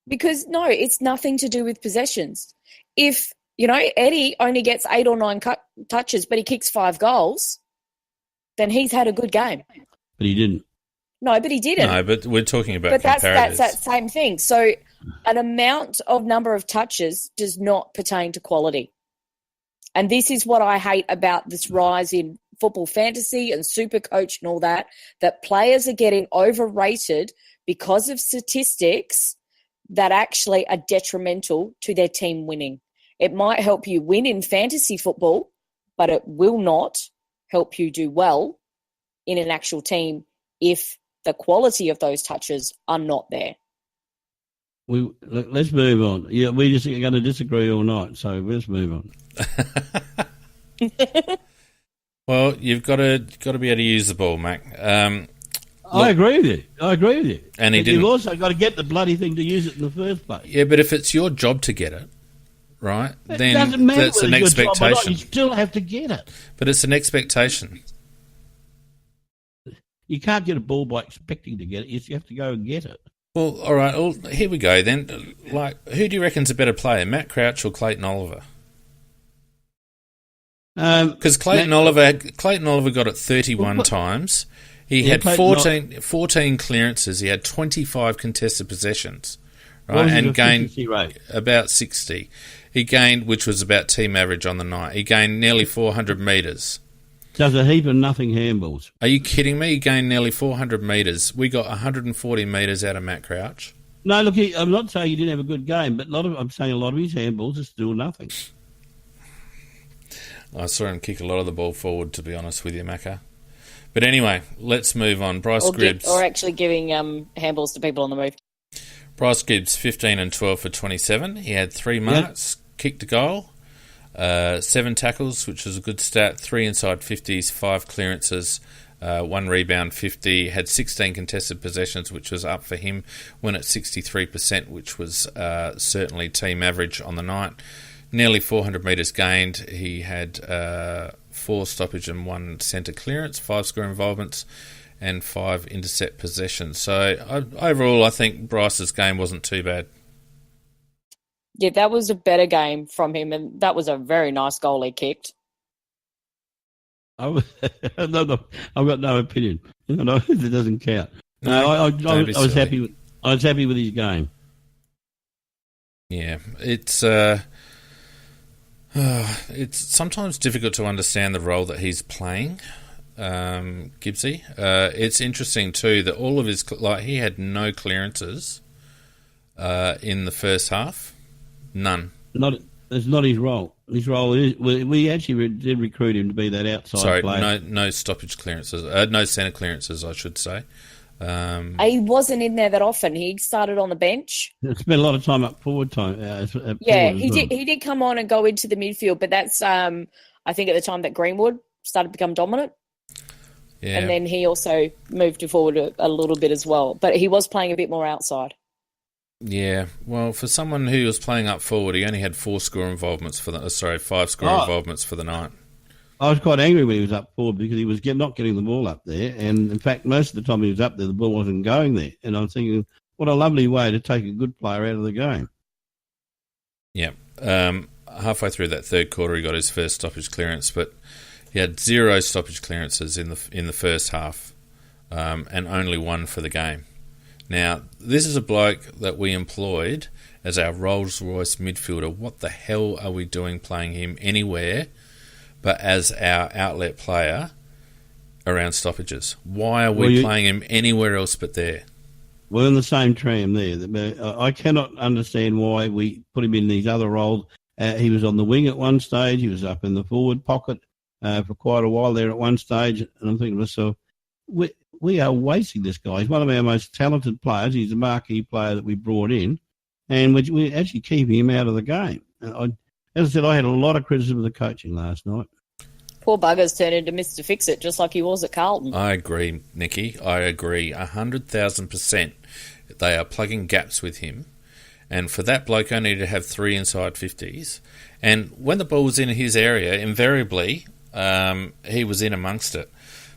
S2: Because, no, it's nothing to do with possessions. If, Eddie only gets 8 or 9 touches, but he kicks 5 goals, then he's had a good game.
S3: But he didn't.
S2: No, but he didn't.
S1: No, but we're talking about
S2: But that's
S1: comparatives.
S2: that same thing. So an number of touches does not pertain to quality. And this is what I hate about this rise in football fantasy and Supercoach and all that players are getting overrated because of statistics that actually are detrimental to their team winning. It might help you win in fantasy football, but it will not help you do well in an actual team if the quality of those touches are not there.
S3: Let's move on. Yeah, we're just going to disagree all night, so let's move on.
S1: Well, you've got to be able to use the ball, Mac.
S3: I agree with you.
S1: And
S3: but you've also got to get the bloody thing to use it in the first place.
S1: Yeah, but if it's your job to get it, right, then
S3: doesn't matter
S1: that's an expectation.
S3: You still have to get it.
S1: But it's an expectation.
S3: You can't get a ball by expecting to get it. You have to go and get it.
S1: Well, all right. Well, here we go then. Like, who do you reckon's a better player, Matt Crouch or Clayton Oliver? Because Clayton Oliver got it 31 times. He had 14 clearances. He had 25 contested possessions, right, and gained about 60. He gained, which was about team average on the night. He gained nearly 400 metres.
S3: Does a heap of nothing handballs.
S1: Are you kidding me? He gained nearly 400 metres. We got 140 metres out of Matt Crouch.
S3: No, look, I'm not saying he didn't have a good game, but I'm saying a lot of his handballs are still nothing.
S1: I saw him kick a lot of the ball forward, to be honest with you, Macca. But anyway, let's move on. Bryce Gibbs.
S2: Or actually giving handballs to people on the move.
S1: Bryce Gibbs, 15 and 12 for 27. He had 3 marks, kicked a goal, 7 tackles, which was a good stat, 3 inside 50s, 5 clearances, 1 rebound, 50. Had 16 contested possessions, which was up for him, went at 63%, which was certainly team average on the night. Nearly 400 metres gained. He had 4 stoppage and 1 centre clearance, 5 score involvements, and 5 intercept possessions. So overall, I think Bryce's game wasn't too bad.
S2: Yeah, that was a better game from him, and that was a very nice goal he kicked.
S3: I've got no opinion. No, it doesn't count. No, I was happy. I was happy with his game.
S1: Yeah, it's sometimes difficult to understand the role that he's playing, Gibbsy. It's interesting too that all of his he had no clearances in the first half, none.
S3: It's not his role. His role is we actually did recruit him to be that outside player.
S1: Sorry, no stoppage clearances, no centre clearances, I should say.
S2: He wasn't in there that often. He started on the bench.
S3: Spent a lot of time up forward time.
S2: He did. He did come on and go into the midfield, but that's I think at the time that Greenwood started to become dominant. Yeah. And then he also moved forward a little bit as well, but he was playing a bit more outside.
S1: Yeah, well, for someone who was playing up forward, he only had 5 score involvements for the night.
S3: I was quite angry when he was up forward because he was not getting the ball up there. And, in fact, most of the time he was up there, the ball wasn't going there. And I'm thinking, what a lovely way to take a good player out of the game.
S1: Yeah. Halfway through that third quarter, he got his first stoppage clearance, but he had 0 stoppage clearances in the first half and only 1 for the game. Now, this is a bloke that we employed as our Rolls-Royce midfielder. What the hell are we doing playing him anywhere but as our outlet player around stoppages? Why are we playing him anywhere else but there?
S3: We're in the same tram there. I cannot understand why we put him in these other roles. He was on the wing at one stage. He was up in the forward pocket for quite a while there at one stage. And I'm thinking to myself, we are wasting this guy. He's one of our most talented players. He's a marquee player that we brought in, and we're actually keeping him out of the game. As I said, I had a lot of criticism of the coaching last night.
S2: Poor bugger's turned into Mr. Fix-It, just like he was at Carlton.
S1: I agree, Nikki. I agree 100,000%. They are plugging gaps with him. And for that bloke only to have 3 inside 50s. And when the ball was in his area, invariably, he was in amongst it.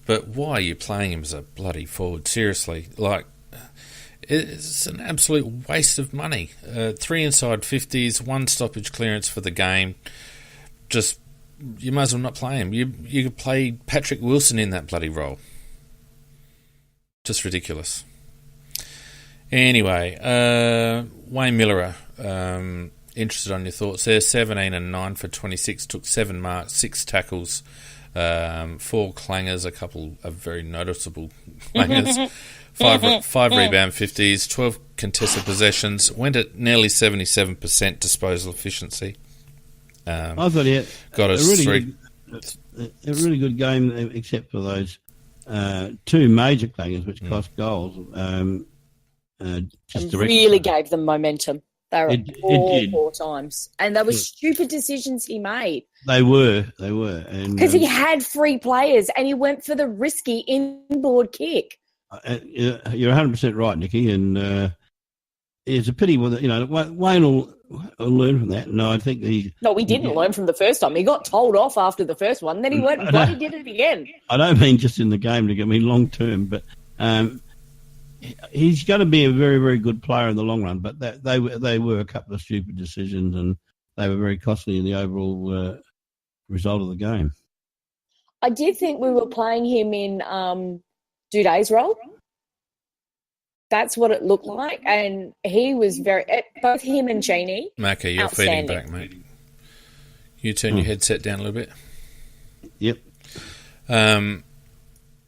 S1: But why are you playing him as a bloody forward? Seriously, it's an absolute waste of money. 3 inside 50s, 1 stoppage clearance for the game. Just, you might as well not play him. You could play Patrick Wilson in that bloody role. Just ridiculous. Anyway, Wayne Miller, interested on your thoughts there. 17 and 9 for 26, took 7 marks, 6 tackles. 4 clangers, a couple of very noticeable clangers, 5 rebound 50s, 12 contested possessions, went at nearly 77% disposal efficiency.
S3: I thought he had
S1: got us
S3: a really good game, except for those two major clangers which cost goals.
S2: Just really gave them momentum. They were four times, and they were stupid decisions he made.
S3: They were,
S2: because he had free players and he went for the risky inboard kick.
S3: You're 100% right, Nicky, and it's a pity. Wayne will learn from that, and I think he
S2: didn't learn from the first time. He got told off after the first one, then he went and bloody did it again.
S3: I don't mean just in the game, I mean long term, but he's going to be a very, very good player in the long run. But they were a couple of stupid decisions, and they were very costly in the overall result of the game.
S2: I did think we were playing him in Duday's role. That's what it looked like, and he was both him and Genie.
S1: Macca, you're feeding back, mate. You turn your headset down a little bit.
S3: Yep.
S1: Yeah,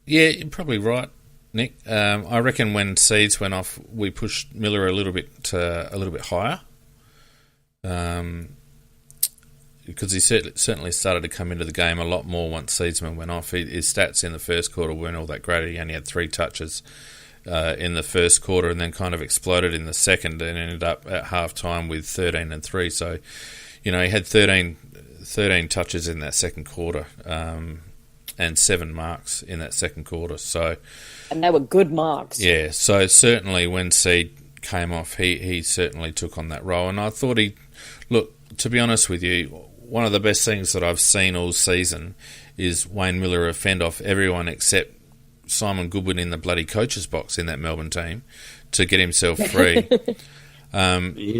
S1: you're probably right, Nick. I reckon when Seeds went off, we pushed Miller a little bit higher, because he certainly started to come into the game a lot more once Seedsman went off. His stats in the first quarter weren't all that great. He only had 3 touches in the first quarter, and then kind of exploded in the second, and ended up at half time with 13 and 3. So, he had 13 touches in that second quarter, and 7 marks in that second quarter. So,
S2: and they were good marks.
S1: Yeah. So certainly when Seed came off, he certainly took on that role, and I thought to be honest with you, one of the best things that I've seen all season is Wayne Miller fend off everyone except Simon Goodwin in the bloody coach's box in that Melbourne team to get himself free.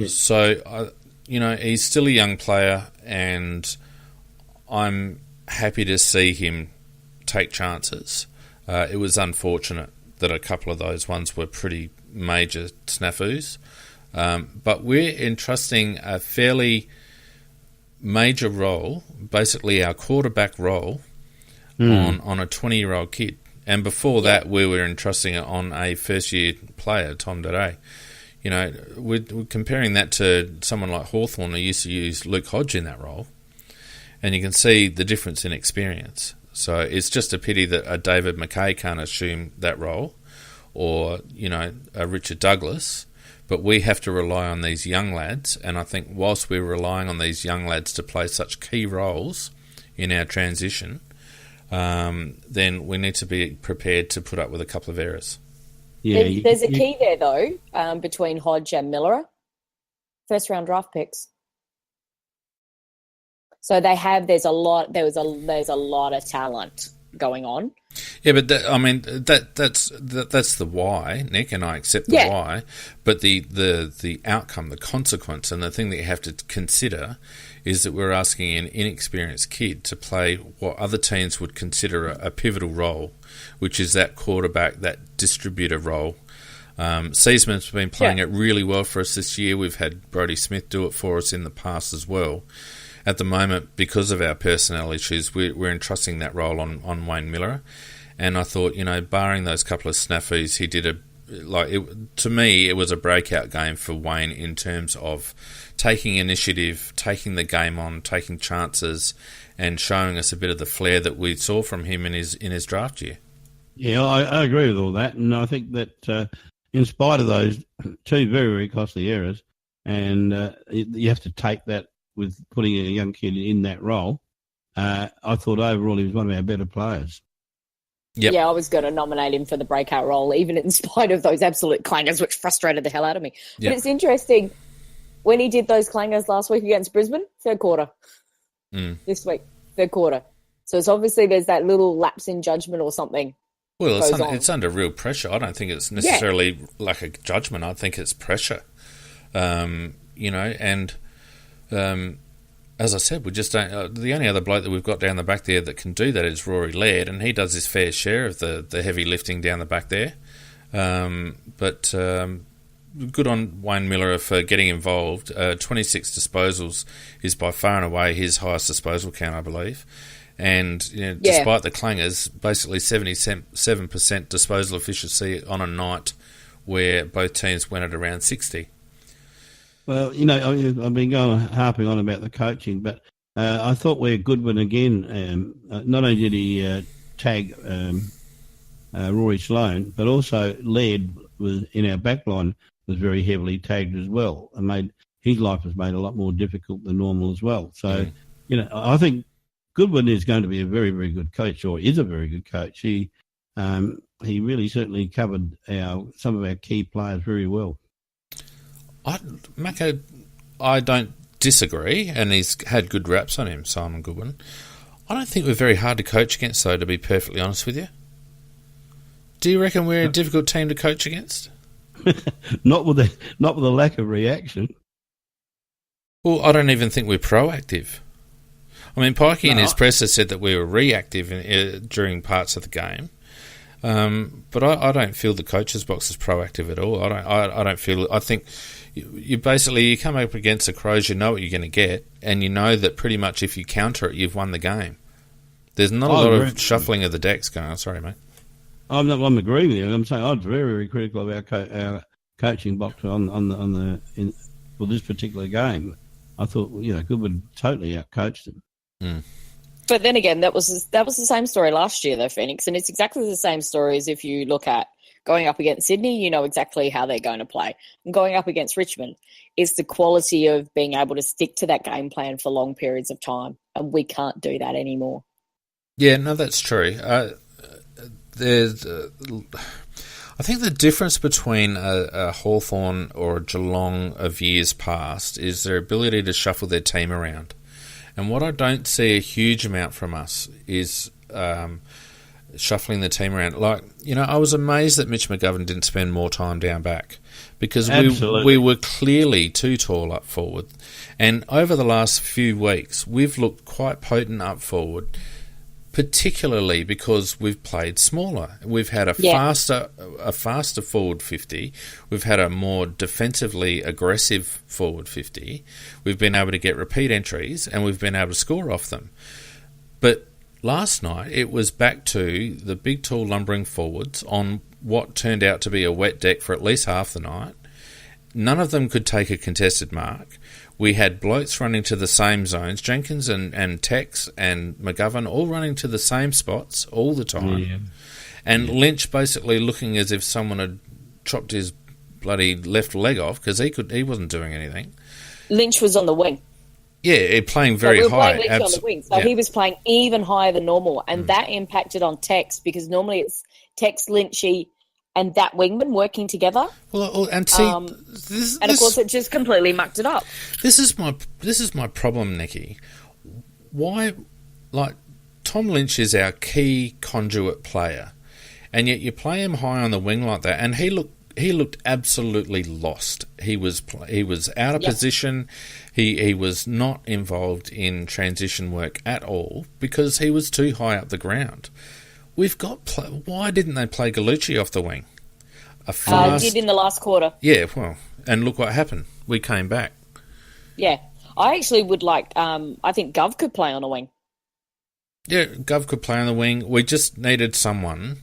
S1: So, he's still a young player, and I'm happy to see him take chances. It was unfortunate that a couple of those ones were pretty major snafus, but we're entrusting a fairly major role, basically our quarterback role, on a 20-year-old kid. And before that, we were entrusting it on a first-year player, Tom Dede. We're comparing that to someone like Hawthorn, who used to use Luke Hodge in that role, and you can see the difference in experience. So it's just a pity that a David McKay can't assume that role, or, a Richard Douglas, but we have to rely on these young lads, and I think whilst we're relying on these young lads to play such key roles in our transition, then we need to be prepared to put up with a couple of errors.
S2: Yeah, there's a key there, though, between Hodge and Miller. First-round draft picks. So there's a lot of talent going on.
S1: Yeah, but that's the why, Nick, and I accept the why. But the outcome, the consequence, and the thing that you have to consider is that we're asking an inexperienced kid to play what other teams would consider a pivotal role, which is that quarterback, that distributor role. Seaman's been playing it really well for us this year. We've had Brodie Smith do it for us in the past as well. At the moment, because of our personnel issues, we're entrusting that role on Wayne Miller. And I thought, barring those couple of snafus, he did to me, it was a breakout game for Wayne in terms of taking initiative, taking the game on, taking chances, and showing us a bit of the flair that we saw from him in his draft year.
S3: Yeah, I agree with all that, and I think that in spite of those 2 very, very costly errors, and you have to take that with putting a young kid in that role, I thought overall he was one of our better players.
S1: Yep.
S2: Yeah, I was going to nominate him for the breakout role, even in spite of those absolute clangers, which frustrated the hell out of me. Yep. But it's interesting, when he did those clangers last week against Brisbane, third quarter. This week, third quarter. So it's obviously there's that little lapse in judgment or something.
S1: Well, it's under real pressure. I don't think it's necessarily like a judgment. I think it's pressure. As I said, we just don't. The only other bloke that we've got down the back there that can do that is Rory Laird, and he does his fair share of the heavy lifting down the back there. But good on Wayne Miller for getting involved. 26 disposals is by far and away his highest disposal count, I believe. And despite the clangers, basically 77% disposal efficiency on a night where both teams went at around 60.
S3: Well, I've been harping on about the coaching, but I thought where Goodwin again, not only did he tag Rory Sloane, but also Laird was in our backline was very heavily tagged as well, and his life was made a lot more difficult than normal as well. So, I think Goodwin is going to be a very, very good coach, or is a very good coach. He really certainly covered some of our key players very well.
S1: Mako, I don't disagree, and he's had good raps on him, Simon Goodwin. I don't think we're very hard to coach against, though, to be perfectly honest with you. Do you reckon we're a difficult team to coach against?
S3: Not with the lack of reaction.
S1: Well, I don't even think we're proactive. I mean, Pikey in his presser said that we were reactive during parts of the game, but I don't feel the coach's box is proactive at all. I don't feel. I think you come up against the Crows, you know what you're going to get, and you know that pretty much if you counter it, you've won the game. There's not a lot of shuffling of the decks going on. Sorry, mate. I'm
S3: agreeing with you. I'm saying I was very, very critical of our coaching box for this particular game. I thought Goodwood totally outcoached them.
S1: Mm.
S2: But then again, that was the same story last year, though, Phoenix, and it's exactly the same story as if you look at going up against Sydney. You know exactly how they're going to play, and going up against Richmond is the quality of being able to stick to that game plan for long periods of time, and we can't do that anymore.
S1: Yeah, no, that's true. I think the difference between a Hawthorn or a Geelong of years past is their ability to shuffle their team around. And what I don't see a huge amount from us is shuffling the team around. I was amazed that Mitch McGovern didn't spend more time down back because we were clearly too tall up forward. And over the last few weeks, we've looked quite potent up forward, particularly because we've played smaller. We've had a faster forward 50. We've had a more defensively aggressive forward 50. We've been able to get repeat entries and we've been able to score off them. But last night it was back to the big, tall, lumbering forwards on what turned out to be a wet deck for at least half the night. None of them could take a contested mark. We had blokes running to the same zones, Jenkins and Tex and McGovern all running to the same spots all the time. Yeah. And Lynch basically looking as if someone had chopped his bloody left leg off because he wasn't doing anything. Lynch
S2: was on the wing.
S1: Yeah, playing very high.
S2: Playing Lynch on the wing, so he was playing even higher than normal, and that impacted on Tex because normally it's Tex, Lynchy, and that wingman working together.
S1: Well, and see,
S2: of course, it just completely mucked it up.
S1: This is my problem, Nikki. Why, Tom Lynch is our key conduit player, and yet you play him high on the wing like that, and he looked absolutely lost. He was out of position. He was not involved in transition work at all because he was too high up the ground. Why didn't they play Gallucci off the wing?
S2: Did in the last quarter.
S1: Yeah, well, and look what happened. We came back.
S2: Yeah, I actually would like. I think Gov could play on the wing.
S1: Yeah, Gov could play on the wing. We just needed someone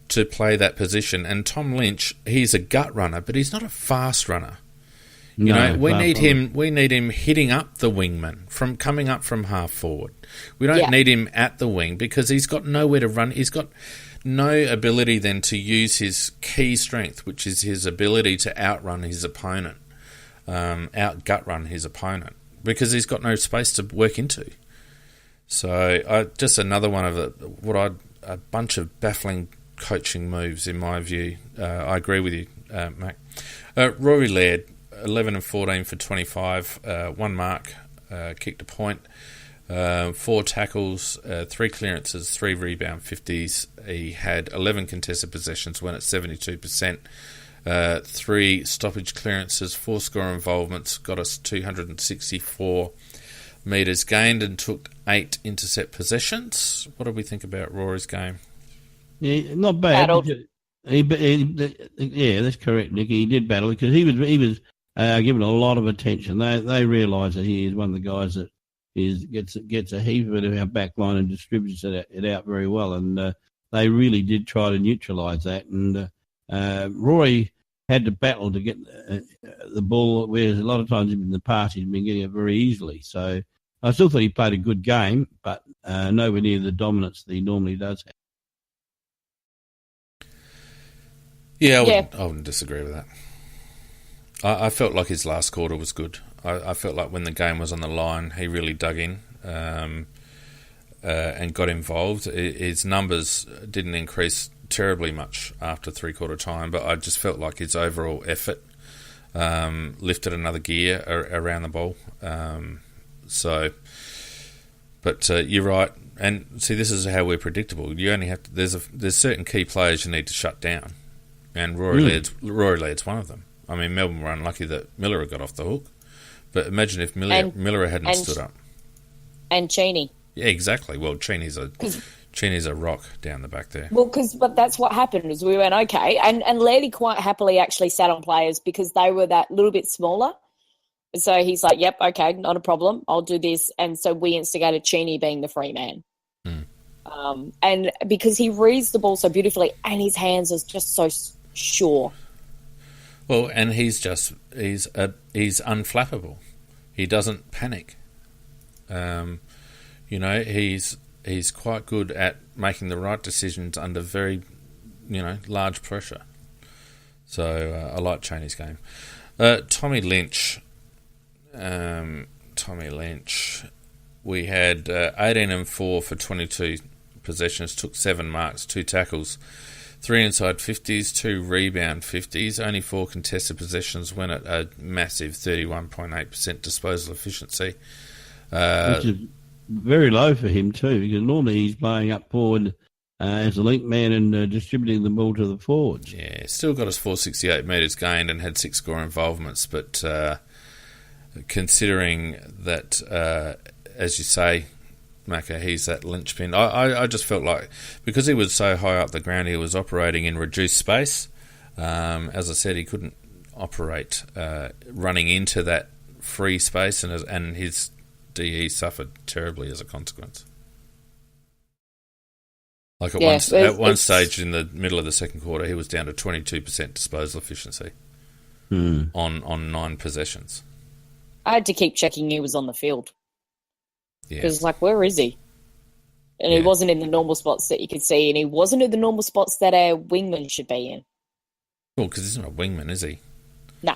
S1: to play that position. And Tom Lynch, he's a gut runner, but he's not a fast runner. We need him hitting up the wingman from coming up from half forward. We don't need him at the wing because he's got nowhere to run. He's got no ability then to use his key strength, which is his ability to outrun his opponent, out-gut run his opponent, because he's got no space to work into. So just another one of a bunch of baffling coaching moves in my view. I agree with you, Mac. Rory Laird, 11 and 14 for 25, one mark, kicked a point, 4 tackles, 3 clearances, 3 rebound 50s. He had 11 contested possessions, went at 72%, 3 stoppage clearances, 4 score involvements, got us 264 metres gained and took 8 intercept possessions. What do we think about Rory's game?
S3: Yeah, not bad. Yeah, that's correct, Nicky. He did battle because he was given a lot of attention. They realise that he is one of the guys that gets a heap of it of our back line and distributes it out very well. And they really did try to neutralise that. And Roy had to battle to get the ball, whereas a lot of times in the past he's been getting it very easily. So I still thought he played a good game, but nowhere near the dominance that he normally does have.
S1: Yeah, I wouldn't disagree with that. I felt like his last quarter was good. I felt like when the game was on the line, he really dug in and got involved. His numbers didn't increase terribly much after three-quarter time, but I just felt like his overall effort lifted another gear around the ball. But you're right. And see, this is how we're predictable. You only have to, there's certain key players you need to shut down, and Rory Laird's one of them. I mean, Melbourne were unlucky that Miller got off the hook, but imagine if Miller hadn't stood up.
S2: And Cheney.
S1: Yeah, exactly. Well, Cheney's a rock down the back there.
S2: Well, but that's what happened is we went, okay, and Lairdy quite happily actually sat on players because they were that little bit smaller. So he's like, yep, okay, not a problem. I'll do this. And so we instigated Cheney being the free man. And because he reads the ball so beautifully and his hands are just so sure.
S1: Well, and he's unflappable. He doesn't panic. He's quite good at making the right decisions under very, large pressure. So I like Cheney's game. Tommy Lynch. We had 18 and 4 for 22 possessions, took 7 marks, 2 tackles, 3 inside 50s, 2 rebound 50s, only 4 contested possessions, went at a massive 31.8% disposal efficiency.
S3: Which is very low for him too, because normally he's playing up forward as a link man and distributing the ball to the forwards.
S1: Yeah, still got his 468 metres gained and had 6 score involvements, but considering that, as you say, Macca, he's that linchpin. I just felt like, because he was so high up the ground, he was operating in reduced space. As I said, he couldn't operate running into that free space, and his DE suffered terribly as a consequence. Like at one stage in the middle of the second quarter, he was down to 22% disposal efficiency on 9 possessions.
S2: I had to keep checking he was on the field.
S1: Yeah.
S2: Because, where is he? And he wasn't in the normal spots that you could see, and he wasn't in the normal spots that a wingman should be in.
S1: Well, because he's not a wingman, is he?
S2: No.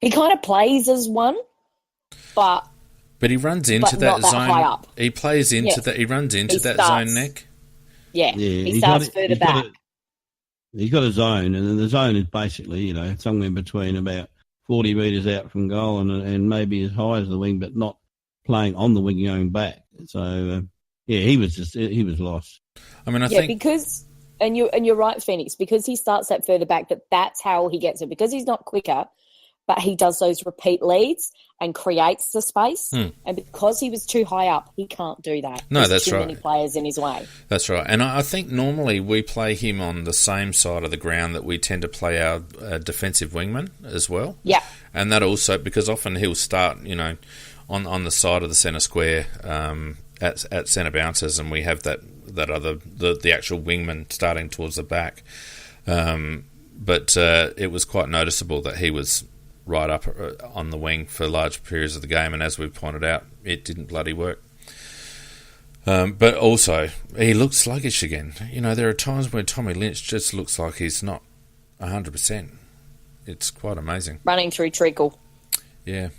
S2: He kind of plays as one, but
S1: he runs into that zone.
S2: High up.
S1: He plays into that. He runs into that zone neck.
S2: Yeah, he starts further back.
S3: He's got a zone, and then the zone is basically, somewhere between about 40 metres out from goal and maybe as high as the wing, but not playing on the wing going back. So, he was lost.
S1: I mean, I think
S2: because, and you're right, Phoenix, because he starts that further back, that's how he gets it, because he's not quicker, but he does those repeat leads and creates the space. And because he was too high up, he can't do that.
S1: No,
S2: There's
S1: that's right.
S2: too many players in his way.
S1: That's right. And I think normally we play him on the same side of the ground that we tend to play our defensive wingman as well.
S2: Yeah.
S1: And that also, because often he'll start, on the side of the centre square at centre bounces, and we have the actual wingman starting towards the back. But it was quite noticeable that he was right up on the wing for large periods of the game, and as we've pointed out, it didn't bloody work. But also, he looked sluggish again. There are times when Tommy Lynch just looks like he's not 100%. It's quite amazing.
S2: Running through treacle.
S1: Yeah.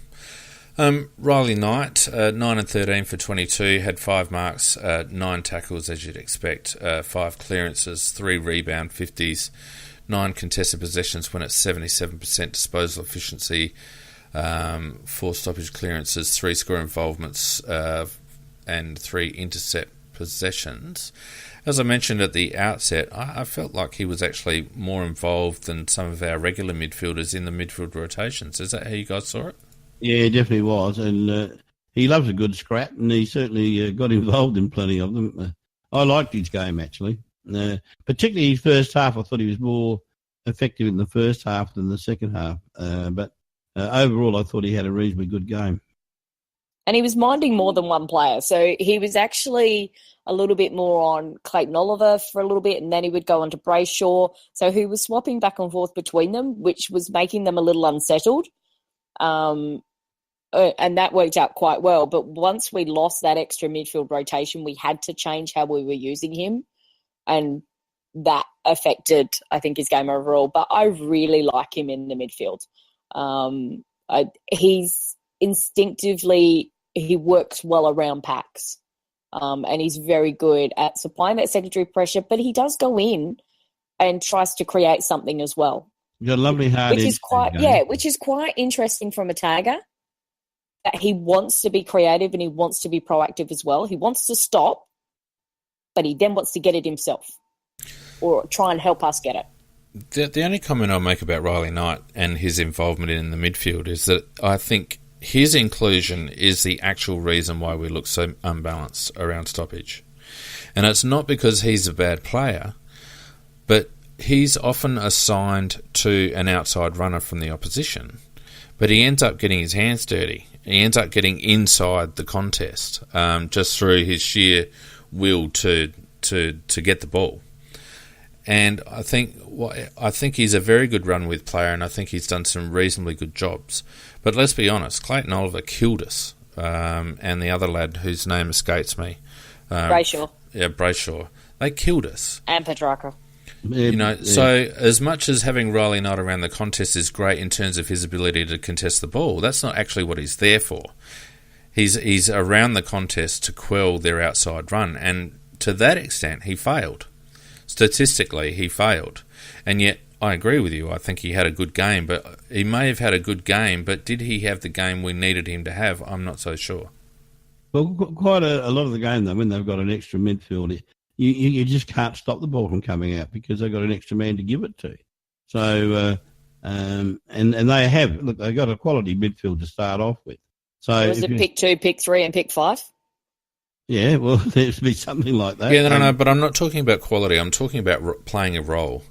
S1: Riley Knight, 9 and 13 for 22, had 5 marks, 9 tackles as you'd expect, 5 clearances, 3 rebound 50s, 9 contested possessions, went at 77% disposal efficiency, 4 stoppage clearances, 3 score involvements, and 3 intercept possessions. As I mentioned at the outset, I felt like he was actually more involved than some of our regular midfielders in the midfield rotations. Is that how you guys saw it?
S3: Yeah, he definitely was, and he loves a good scrap, and he certainly got involved in plenty of them. I liked his game, actually. Particularly his first half. I thought he was more effective in the first half than the second half. But overall, I thought he had a reasonably good game.
S2: And he was minding more than one player. So he was actually a little bit more on Clayton Oliver for a little bit, and then he would go on to Brayshaw. So he was swapping back and forth between them, which was making them a little unsettled. And that worked out quite well. But once we lost that extra midfield rotation, we had to change how we were using him. And that affected, I think, his game overall. But I really like him in the midfield. He's instinctively, he works well around packs, and he's very good at supplying that secondary pressure, but he does go in and tries to create something as well.
S3: You've got a lovely hard
S2: which is quite interesting from a tagger, that he wants to be creative and he wants to be proactive as well. He wants to stop, but he then wants to get it himself or try and help us get it.
S1: The only comment I'll make about Riley Knight and his involvement in the midfield is that I think his inclusion is the actual reason why we look so unbalanced around stoppage. And it's not because he's a bad player, but he's often assigned to an outside runner from the opposition, but he ends up getting his hands dirty. He ends up getting inside the contest just through his sheer will to get the ball. And I think he's a very good run-with player, and I think he's done some reasonably good jobs. But let's be honest, Clayton Oliver killed us, and the other lad whose name escapes me.
S2: Brayshaw.
S1: Yeah, Brayshaw. They killed us.
S2: And Petrarca.
S1: So as much as having Riley Knight around the contest is great in terms of his ability to contest the ball, that's not actually what he's there for. He's around the contest to quell their outside run, and to that extent, he failed. Statistically, he failed. And yet, I agree with you. I think he had a good game, but he may have had a good game, but did he have the game we needed him to have? I'm not so sure.
S3: Well, quite a lot of the game, though, when they've got an extra midfielder, you just can't stop the ball from coming out because they've got an extra man to give it to. So, and they have. Look, they've got a quality midfield to start off with. So
S2: was it pick 2, pick 3, and pick 5?
S3: Yeah, well, there'd be something like that.
S1: Yeah, no, but I'm not talking about quality. I'm talking about playing a role.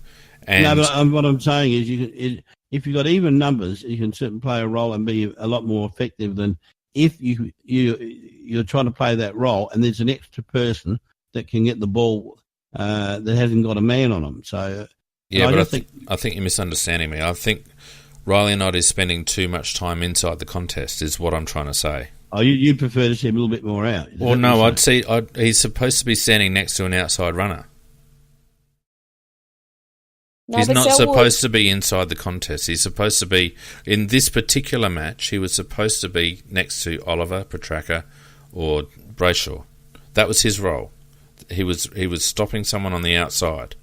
S1: And
S3: no, but what I'm saying is, if you've got even numbers, you can certainly play a role and be a lot more effective than if you're trying to play that role and there's an extra person that can get the ball that hasn't got a man on them. So
S1: yeah, but I think you're misunderstanding me. I think Riley Knight is spending too much time inside the contest, is what I'm trying to say.
S3: Oh, you'd prefer to see him a little bit more out?
S1: Well, no, he's supposed to be standing next to an outside runner. No, he's not supposed to be inside the contest. He's supposed to be, in this particular match, he was supposed to be next to Oliver, Petrarca, or Brayshaw. That was his role. He was stopping someone on the outside.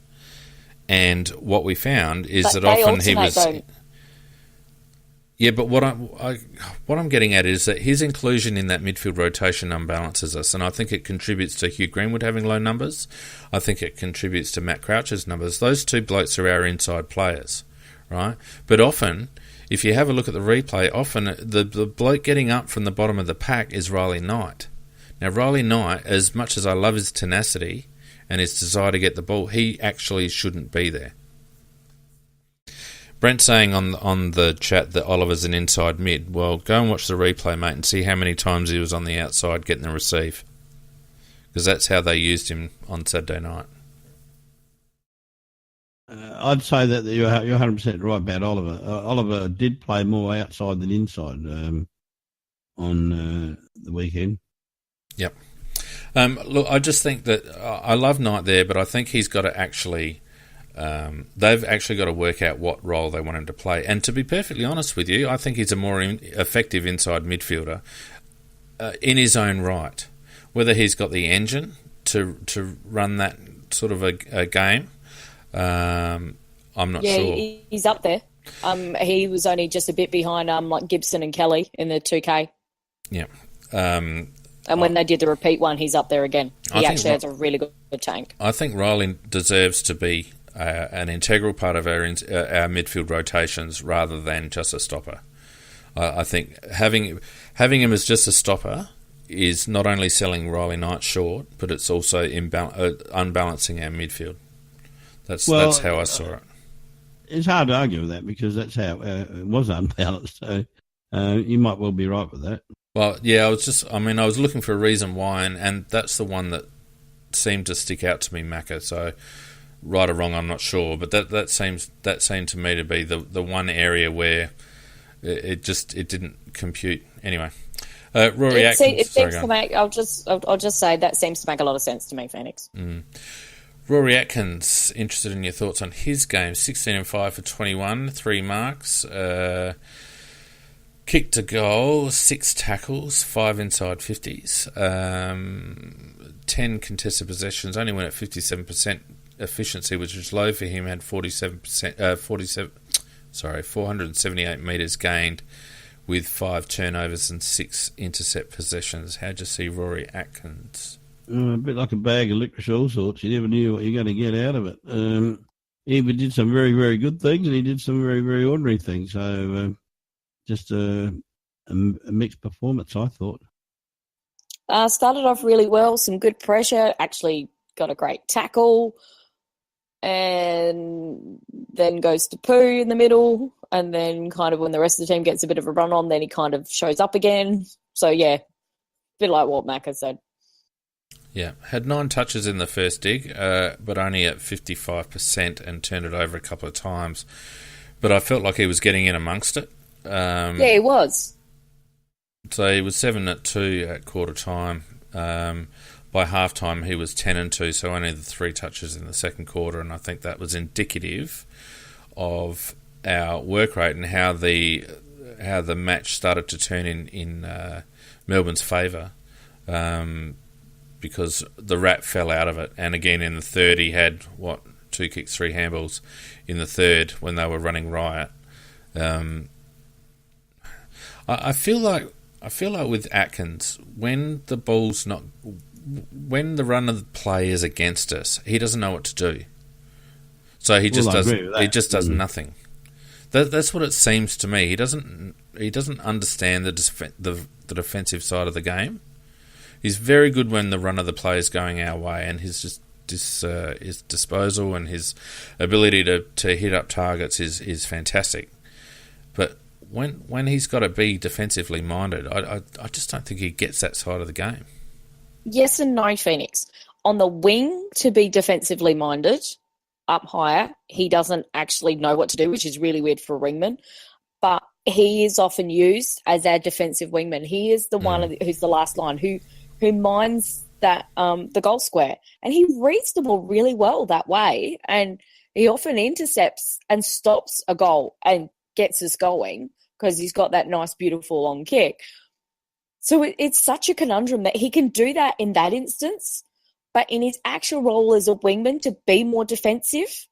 S1: And what we found is that often he was... Though. Yeah, but what I'm getting at is that his inclusion in that midfield rotation unbalances us, and I think it contributes to Hugh Greenwood having low numbers. I think it contributes to Matt Crouch's numbers. Those two blokes are our inside players, right? But often, if you have a look at the replay, often the bloke getting up from the bottom of the pack is Riley Knight. Now, Riley Knight, as much as I love his tenacity and his desire to get the ball, he actually shouldn't be there. Brent saying on the chat that Oliver's an inside mid. Well, go and watch the replay, mate, and see how many times he was on the outside getting the receive. Because that's how they used him on Saturday night.
S3: I'd say that you're 100% right about Oliver. Oliver did play more outside than inside on the weekend.
S1: Yep. Look, I just think that I love Knight there, but I think he's got to actually... they've actually got to work out what role they want him to play. And to be perfectly honest with you, I think he's a more effective inside midfielder in his own right. Whether he's got the engine to run that sort of a game, I'm not sure.
S2: Yeah, he's up there. He was only just a bit behind like Gibson and Kelly in the 2K.
S1: Yeah.
S2: And when they did the repeat one, he's up there again. He actually has a really good tank.
S1: I think Riley deserves to be an integral part of our midfield rotations rather than just a stopper. I think having him as just a stopper is not only selling Riley Knight short, but it's also unbalancing our midfield. That's how I saw it.
S3: It's hard to argue with that because that's how it was unbalanced. So you might well be right with that.
S1: Well, yeah, I was looking for a reason why, and that's the one that seemed to stick out to me, Macca. So, right or wrong, I'm not sure, but that seemed to me to be the one area where it didn't compute. Anyway, Rory Atkins.
S2: It seems to make. I'll just say that seems to make a lot of sense to me, Phoenix.
S1: Rory Atkins, interested in your thoughts on his game. 16 and 5 for 21, 3 marks. Kick to goal, 6 tackles, 5 inside 50s. 10 contested possessions, only went at 57% efficiency, which was low for him. Had 478 metres gained with 5 turnovers and 6 intercept possessions. How'd you see Rory Atkins?
S3: A bit like a bag of licorice, all sorts. You never knew what you're going to get out of it. He did some very, very good things, and he did some very, very ordinary things. So just a mixed performance, I thought.
S2: Started off really well, some good pressure, actually got a great tackle, and then goes to poo in the middle, and then kind of when the rest of the team gets a bit of a run on, then he kind of shows up again. So, yeah, a bit like what Macca said.
S1: Yeah, had 9 touches in the first dig, but only at 55% and turned it over a couple of times. But I felt like he was getting in amongst it.
S2: Yeah, he was.
S1: So he was 7 at 2 at quarter time. By half time, he was 10 and 2, so only the 3 touches in the second quarter, and I think that was indicative of our work rate and how the match started to turn in Melbourne's favour. Because the rat fell out of it. And again, in the third, he had, 2 kicks, 3 handballs in the third when they were running riot. I feel like with Atkins, when the run of the play is against us, he doesn't know what to do. So he just does nothing. That's what it seems to me. He doesn't understand the defensive side of the game. He's very good when the run of the play is going our way, and his disposal and his ability to hit up targets is fantastic. But when he's got to be defensively minded, I just don't think he gets that side of the game.
S2: Yes and no, Phoenix. On the wing, to be defensively minded, up higher, he doesn't actually know what to do, which is really weird for a wingman. But he is often used as our defensive wingman. He is the one who's the last line, who minds that the goal square. And he reads the ball really well that way. And he often intercepts and stops a goal and gets us going because he's got that nice, beautiful long kick. So it's such a conundrum that he can do that in that instance, but in his actual role as a wingman, to be more defensive,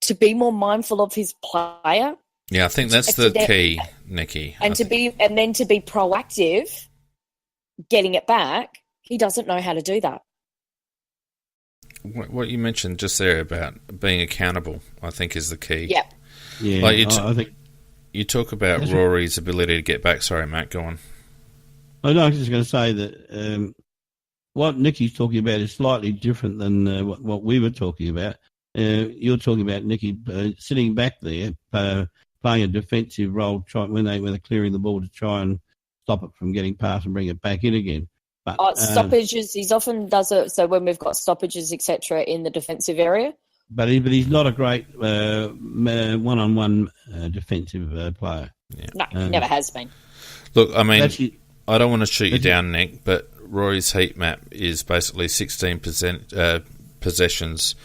S2: to be more mindful of his player.
S1: Yeah, I think that's the key, Nikki.
S2: And to be proactive, getting it back, he doesn't know how to do that.
S1: What you mentioned just there about being accountable, I think, is the key.
S2: Yeah.
S3: Yeah,
S1: like
S3: I think
S1: you talk about Rory's ability to get back. Sorry, Matt, go on.
S3: I was just going to say that what Nicky's talking about is slightly different than what we were talking about. You're talking about Nicky sitting back there, playing a defensive role when they're clearing the ball to try and stop it from getting past and bring it back in again. But
S2: stoppages, he often does it. So when we've got stoppages, etc., in the defensive area.
S3: But he's not a great one-on-one defensive player.
S2: Yeah. No, he never has been.
S1: Look, I mean, I don't want to shoot you down, Nick, but Rory's heat map is basically 16% possessions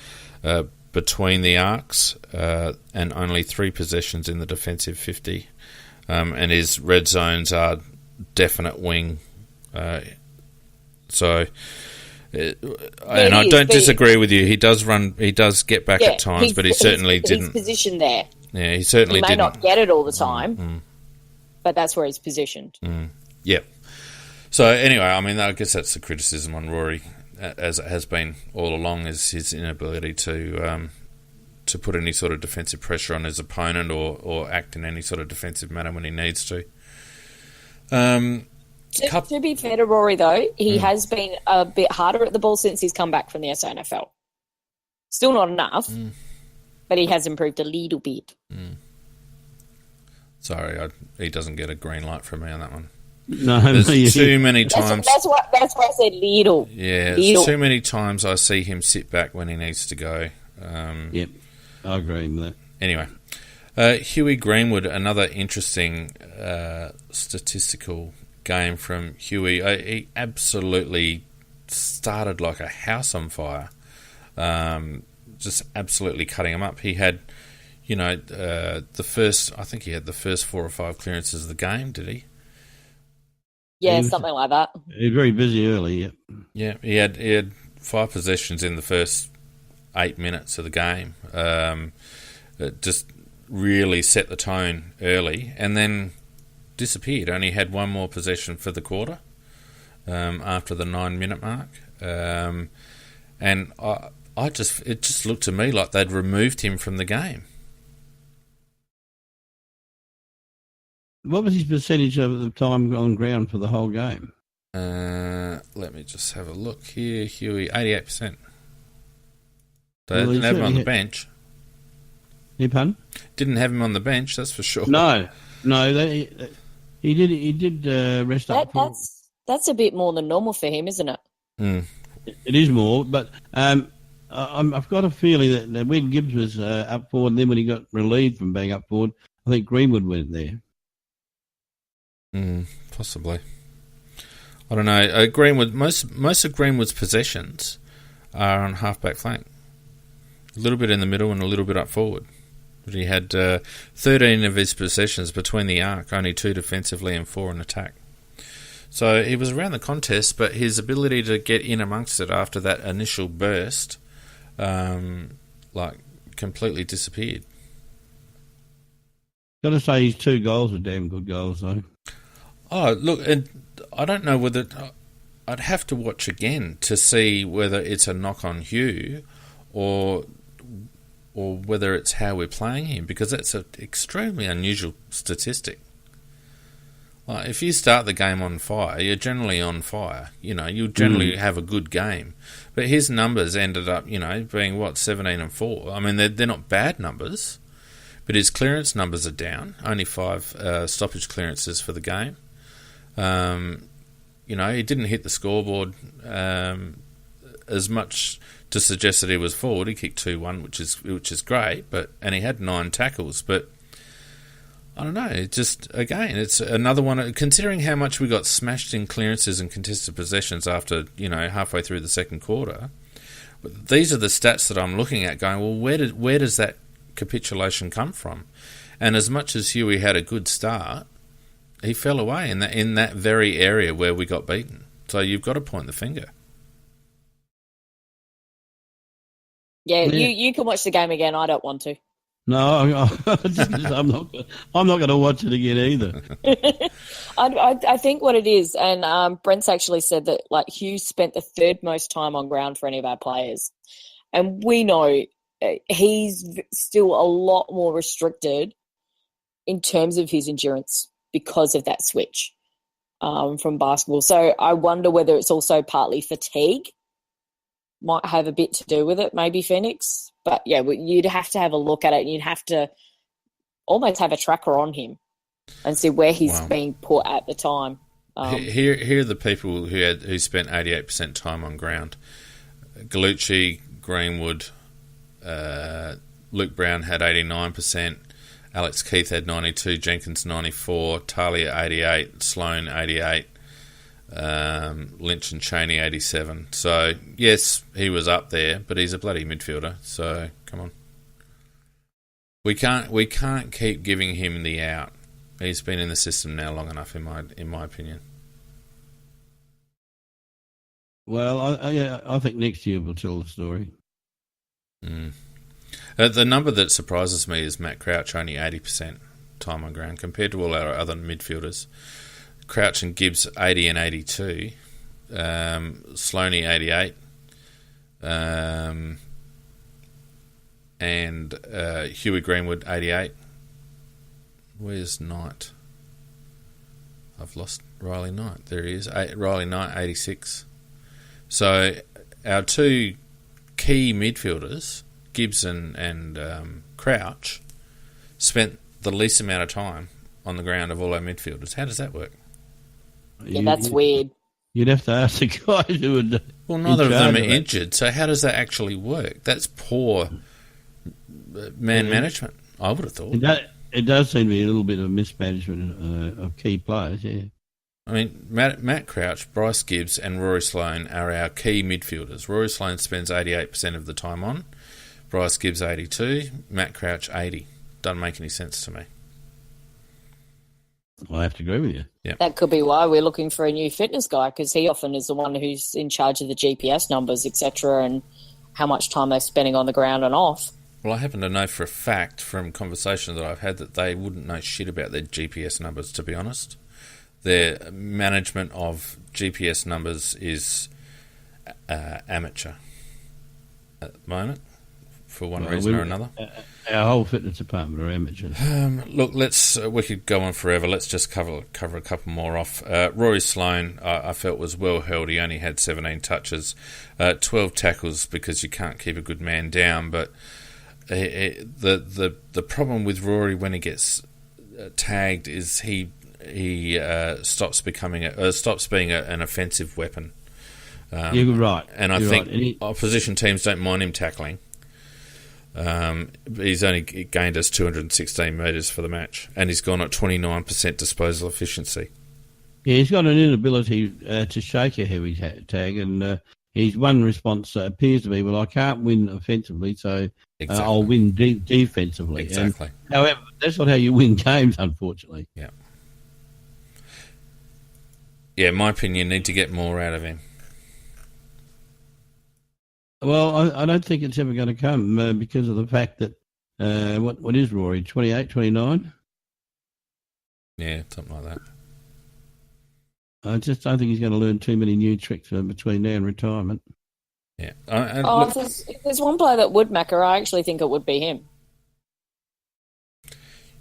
S1: between the arcs and only 3 possessions in the defensive 50. And his red zones are definite wing. I don't disagree with you. He does get back at times, but he certainly didn't.
S2: He's positioned there.
S1: Yeah, he certainly didn't.
S2: He may not get it all the time, but that's where he's positioned.
S1: Yeah. So anyway, I mean, I guess that's the criticism on Rory, as it has been all along, is his inability to put any sort of defensive pressure on his opponent or act in any sort of defensive manner when he needs to.
S2: To be fair to Rory, though, he has been a bit harder at the ball since he's come back from the SNFL. Still not enough, but he has improved a little bit.
S1: Sorry, he doesn't get a green light from me on that one.
S3: No,
S1: there's too many times.
S2: That's why I said little.
S1: Yeah, there's too many times I see him sit back when he needs to go.
S3: Yep, I agree with that.
S1: Anyway, Huey Greenwood, another interesting statistical game from Huey. He absolutely started like a house on fire. just absolutely cutting him up. He had, I think he had the first 4 or 5 clearances of the game, did he?
S2: Yeah, something like that.
S3: He was very busy early,
S1: Yeah, he had 5 possessions in the first 8 minutes of the game. It just really set the tone early, and then disappeared. Only had 1 more possession for the quarter after the 9-minute mark, and it just looked to me like they'd removed him from the game.
S3: What was his percentage of the time on ground for the whole game?
S1: Let me just have a look here. Huey, 88%. They didn't have him on the bench.
S3: Yeah, pardon?
S1: Didn't have him on the bench, that's for sure.
S3: No. He did rest up.
S2: That's a bit more than normal for him, isn't it?
S1: Mm.
S3: It is more, but I've got a feeling that when Gibbs was up forward, and then when he got relieved from being up forward, I think Greenwood went there.
S1: Possibly. I don't know. Greenwood. Most of Greenwood's possessions are on half-back flank. A little bit in the middle and a little bit up forward. But he had 13 of his possessions between the arc, only 2 defensively and 4 in attack. So he was around the contest, but his ability to get in amongst it after that initial burst, completely disappeared.
S3: Got to say, his 2 goals were damn good goals, though.
S1: Oh, look, and I don't know whether... I'd have to watch again to see whether it's a knock on Hugh or whether it's how we're playing him, because that's an extremely unusual statistic. Like, if you start the game on fire, you're generally on fire. You generally have a good game. But his numbers ended up, being, 17 and 4. I mean, they're not bad numbers, but his clearance numbers are down. Only 5 stoppage clearances for the game. He didn't hit the scoreboard as much to suggest that he was forward. He kicked 2-1, which is great, and he had 9 tackles. But I don't know. It's another one. Considering how much we got smashed in clearances and contested possessions after halfway through the second quarter, these are the stats that I'm looking at. Going, well, where does that capitulation come from? And as much as Huey had a good start, he fell away in that very area where we got beaten. So you've got to point the finger.
S2: Yeah, you can watch the game again. I don't want to.
S3: No, I'm not going to watch it again either.
S2: I think what it is, and Brent's actually said that Hugh spent the 3rd most time on ground for any of our players, and we know he's still a lot more restricted in terms of his endurance because of that switch from basketball. So I wonder whether it's also partly fatigue. Might have a bit to do with it, maybe, Phoenix. But, yeah, you'd have to have a look at it, and you'd have to almost have a tracker on him and see where he's being put at the time.
S1: Here are the people who spent 88% time on ground. Gallucci, Greenwood, Luke Brown had 89%, Alex Keith had 92%, Jenkins 94%, Talia 88%, Sloan 88%. Lynch and Cheney 87. So yes, he was up there, but he's a bloody midfielder. So come on, we can't keep giving him the out. He's been in the system now long enough, in my opinion.
S3: Well, I think next year will tell the story.
S1: The number that surprises me is Matt Crouch, only 80% time on ground compared to all our other midfielders. Crouch and Gibbs 80 and 82, Sloaney 88, and Huey Greenwood 88. Where's Knight? I've lost Riley Knight. There he is. Riley Knight 86. So our 2 key midfielders, Gibbs and Crouch, spent the least amount of time on the ground of all our midfielders. How does that work?
S2: Yeah, that's weird.
S3: You'd have to ask the guys who would.
S1: Well, neither of them are injured, so how does that actually work? That's poor man management, I would have thought.
S3: It does seem to be a little bit of mismanagement of key players, yeah.
S1: I mean, Matt Crouch, Bryce Gibbs and Rory Sloane are our key midfielders. Rory Sloane spends 88% of the time on, Bryce Gibbs 82, Matt Crouch 80. Doesn't make any sense to me.
S3: I have to agree with you.
S1: Yeah,
S2: That could be why we're looking for a new fitness guy, because he often is the one who's in charge of the GPS numbers, etc., and how much time they're spending on the ground and off.
S1: Well, I happen to know for a fact from conversations that I've had that they wouldn't know shit about their GPS numbers, to be honest. Their management of GPS numbers is amateur at the moment, for one reason or another.
S3: Our whole fitness department are amateurs.
S1: Look, we could go on forever. Let's just cover a couple more off. Rory Sloane, I felt was well held. He only had 17 touches, 12 tackles because you can't keep a good man down. But the problem with Rory when he gets tagged is he stops being an offensive weapon.
S3: You're right.
S1: And I think opposition teams don't mind him tackling. He's only gained us 216 metres for the match, and he's gone at 29% disposal efficiency.
S3: Yeah, he's got an inability to shake a heavy tag, and his one response appears to be, well, I can't win offensively, so I'll win defensively.
S1: Exactly.
S3: And, however, that's not how you win games, unfortunately.
S1: Yeah. Yeah, in my opinion, need to get more out of him.
S3: Well, I don't think it's ever going to come because of the fact that, what is Rory, 28, 29?
S1: Yeah, something like that.
S3: I just don't think he's going to learn too many new tricks between now and retirement.
S1: Yeah.
S2: If there's one player that would, Macca, I actually think it would be him.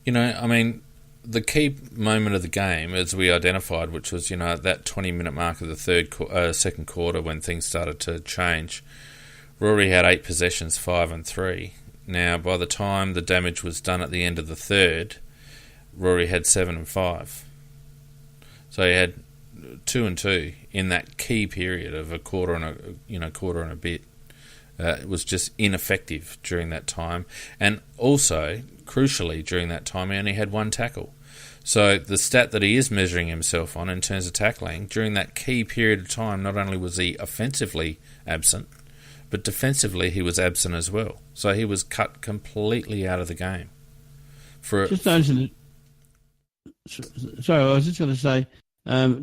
S1: You know, I mean, the key moment of the game, as we identified, which was, at that 20-minute mark of the second quarter when things started to change, Rory had 8 possessions, 5 and 3. Now, by the time the damage was done at the end of the third, Rory had 7 and 5. So he had 2 and 2 in that key period of a quarter and a bit. It was just ineffective during that time, and also crucially during that time he only had 1 tackle. So the stat that he is measuring himself on in terms of tackling during that key period of time, not only was he offensively absent, but defensively he was absent as well. So he was cut completely out of the game. Sorry,
S3: I was just going to say,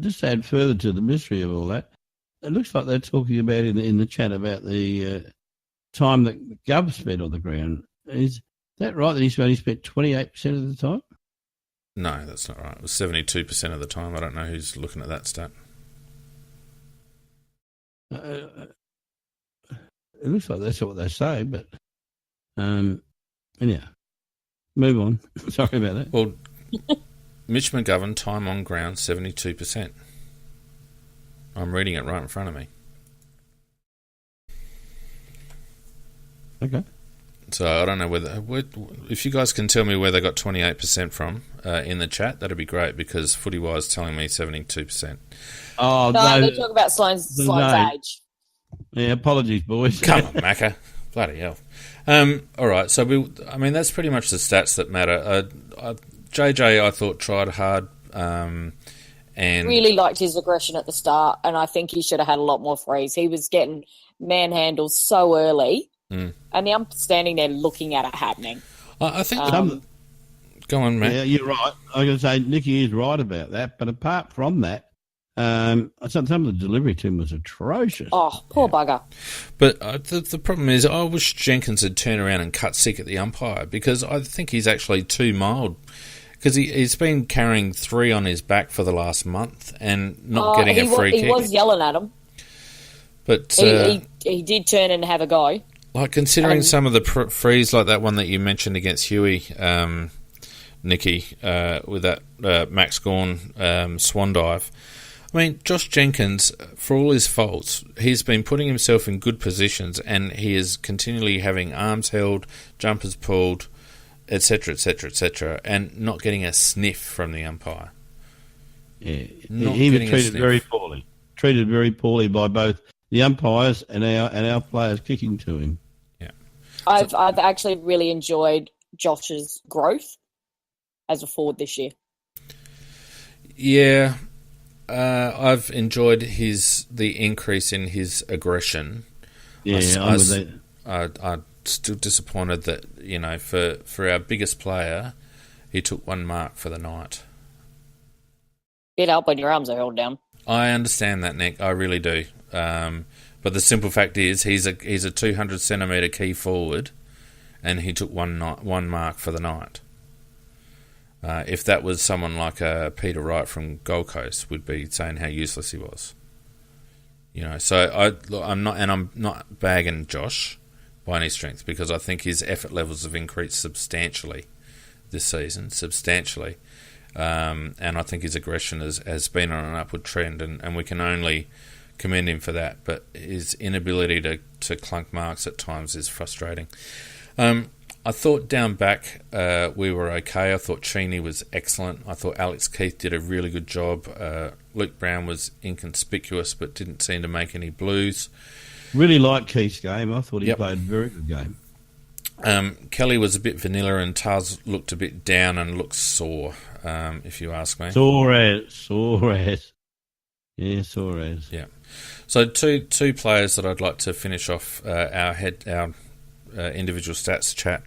S3: just to add further to the mystery of all that, it looks like they're talking about in the chat about the time that Gov spent on the ground. Is that right, that he's only spent 28% of the time?
S1: No, that's not right. It was 72% of the time. I don't know who's looking at that stat.
S3: It looks like that's what they say, but anyhow, move on. Sorry about that.
S1: Well, Mitch McGovern, time on ground, 72%. I'm reading it right in front of me.
S3: Okay.
S1: So I don't know if you guys can tell me where they got 28% from in the chat, that'd be great, because Footy-Wise telling me 72%.
S3: Oh,
S2: no, they talk about Sloane's age.
S3: Yeah, apologies, boys.
S1: Come on, Macca. Bloody hell. All right, so that's pretty much the stats that matter. JJ, I thought, tried hard. And
S2: really liked his aggression at the start, and I think he should have had a lot more frees. He was getting manhandled so early, and the ump's standing there looking at it happening.
S1: I think... go on, Matt.
S3: Yeah, you're right. I was going to say, Nicky is right about that, but apart from that, some of the delivery to him was atrocious.
S2: Oh, poor bugger.
S1: But the problem is, I wish Jenkins had turned around and cut sick at the umpire, because I think he's actually too mild. Because he's been carrying 3 on his back for the last month and not getting a free kick.
S2: He was yelling at him.
S1: But
S2: he did turn and have a go.
S1: Like, considering some of the frees, like that one that you mentioned against Huey, Nicky, with that Max Gawn swan dive. I mean, Josh Jenkins, for all his faults, he's been putting himself in good positions, and he is continually having arms held, jumpers pulled, etc., etc., etc., and not getting a sniff from the umpire.
S3: Yeah, he was treated very poorly. Treated very poorly by both the umpires and our players kicking to him.
S1: Yeah,
S2: I've actually really enjoyed Josh's growth as a forward this year.
S1: Yeah. I've enjoyed the increase in his aggression.
S3: Yeah,
S1: I'm still disappointed that, for our biggest player, he took 1 mark for the night.
S2: Get up when your arms are held down.
S1: I understand that, Nick. I really do. But the simple fact is, he's a 200 centimetre key forward, and he took 1 mark for the night. If that was someone like Peter Wright from Gold Coast, would be saying how useless he was. So I'm not bagging Josh by any strength, because I think his effort levels have increased substantially this season, and I think his aggression has been on an upward trend, and we can only commend him for that. But his inability to clunk marks at times is frustrating. I thought down back we were okay. I thought Cheney was excellent. I thought Alex Keith did a really good job. Luke Brown was inconspicuous but didn't seem to make any blues.
S3: Really liked Keith's game. I thought he played a very good game.
S1: Kelly was a bit vanilla, and Taz looked a bit down and looked sore, if you ask me.
S3: Sore as. Yeah, sore as.
S1: Yeah. So two players that I'd like to finish off our individual stats chat.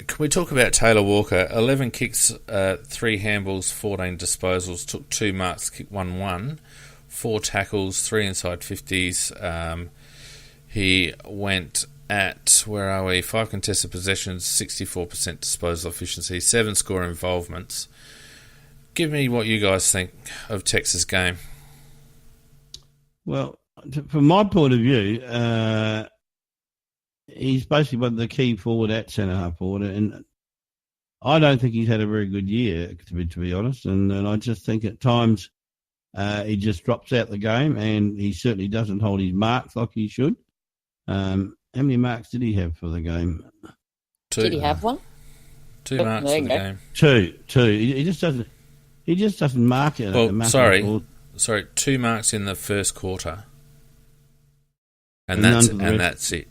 S1: Can we talk about Taylor Walker? 11 kicks, 3 handballs, 14 disposals, took 2 marks, kicked 1-1, 4 tackles, 3 inside 50s. He went at, 5 contested possessions, 64% disposal efficiency, 7 score involvements. Give me what you guys think of Tex's game.
S3: Well, from my point of view, he's basically one of the key forward at centre-half forward, and I don't think he's had a very good year, to be honest, and I just think at times he just drops out the game, and he certainly doesn't hold his marks like he should. How many marks did he have for the game?
S1: 2.
S2: Did he have one?
S1: 2 marks for the game.
S3: 2. He just doesn't mark it.
S1: Well, sorry, 2 marks in the first quarter, and that's it.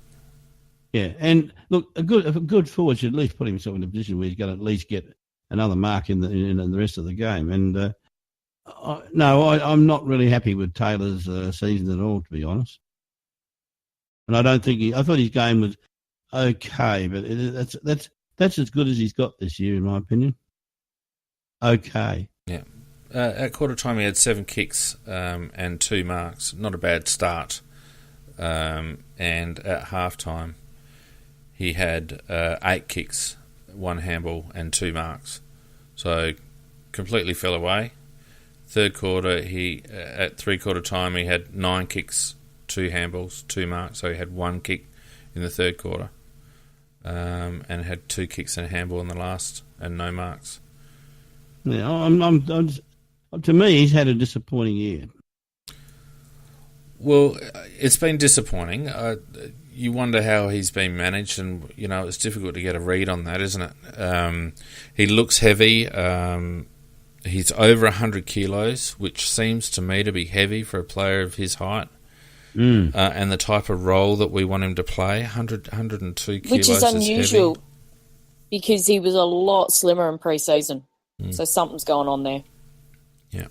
S3: Yeah, and look, a good forward should at least put himself in a position where he's going to at least get another mark in the rest of the game. And I'm not really happy with Taylor's season at all, to be honest. And I don't think I thought his game was okay, but that's as good as he's got this year, in my opinion. Okay.
S1: Yeah. At quarter time, he had 7 kicks and 2 marks. Not a bad start. And at half time, he had 8 kicks, 1 handball, and 2 marks. So completely fell away. Third quarter, at 3/4 time, he had 9 kicks, 2 handballs, 2 marks. So he had 1 kick in the third quarter, and had 2 kicks and a handball in the last, and no marks.
S3: Yeah, to me, he's had a disappointing year.
S1: Well, it's been disappointing. You wonder how he's been managed, and it's difficult to get a read on that, isn't it? He looks heavy. He's over 100 kilos, which seems to me to be heavy for a player of his height. And the type of role that we want him to play, 102 kilos,
S2: which is unusual,
S1: heavy.
S2: Because he was a lot slimmer in pre-season. So something's going on there.
S1: Yeah.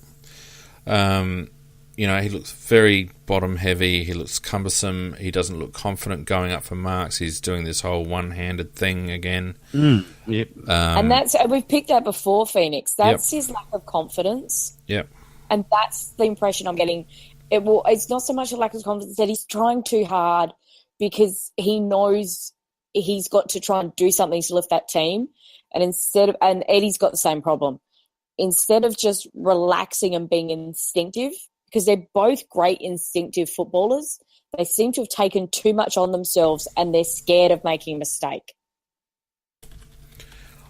S1: He looks very bottom heavy. He looks cumbersome. He doesn't look confident going up for marks. He's doing this whole one-handed thing again.
S3: Yep.
S2: And we've picked that before, Phoenix. That's his lack of confidence.
S1: Yep.
S2: And that's the impression I'm getting. It's not so much a lack of confidence that he's trying too hard, because he knows he's got to try and do something to lift that team. And Eddie's got the same problem. Instead of just relaxing and being instinctive, because they're both great instinctive footballers, they seem to have taken too much on themselves, and they're scared of making a mistake.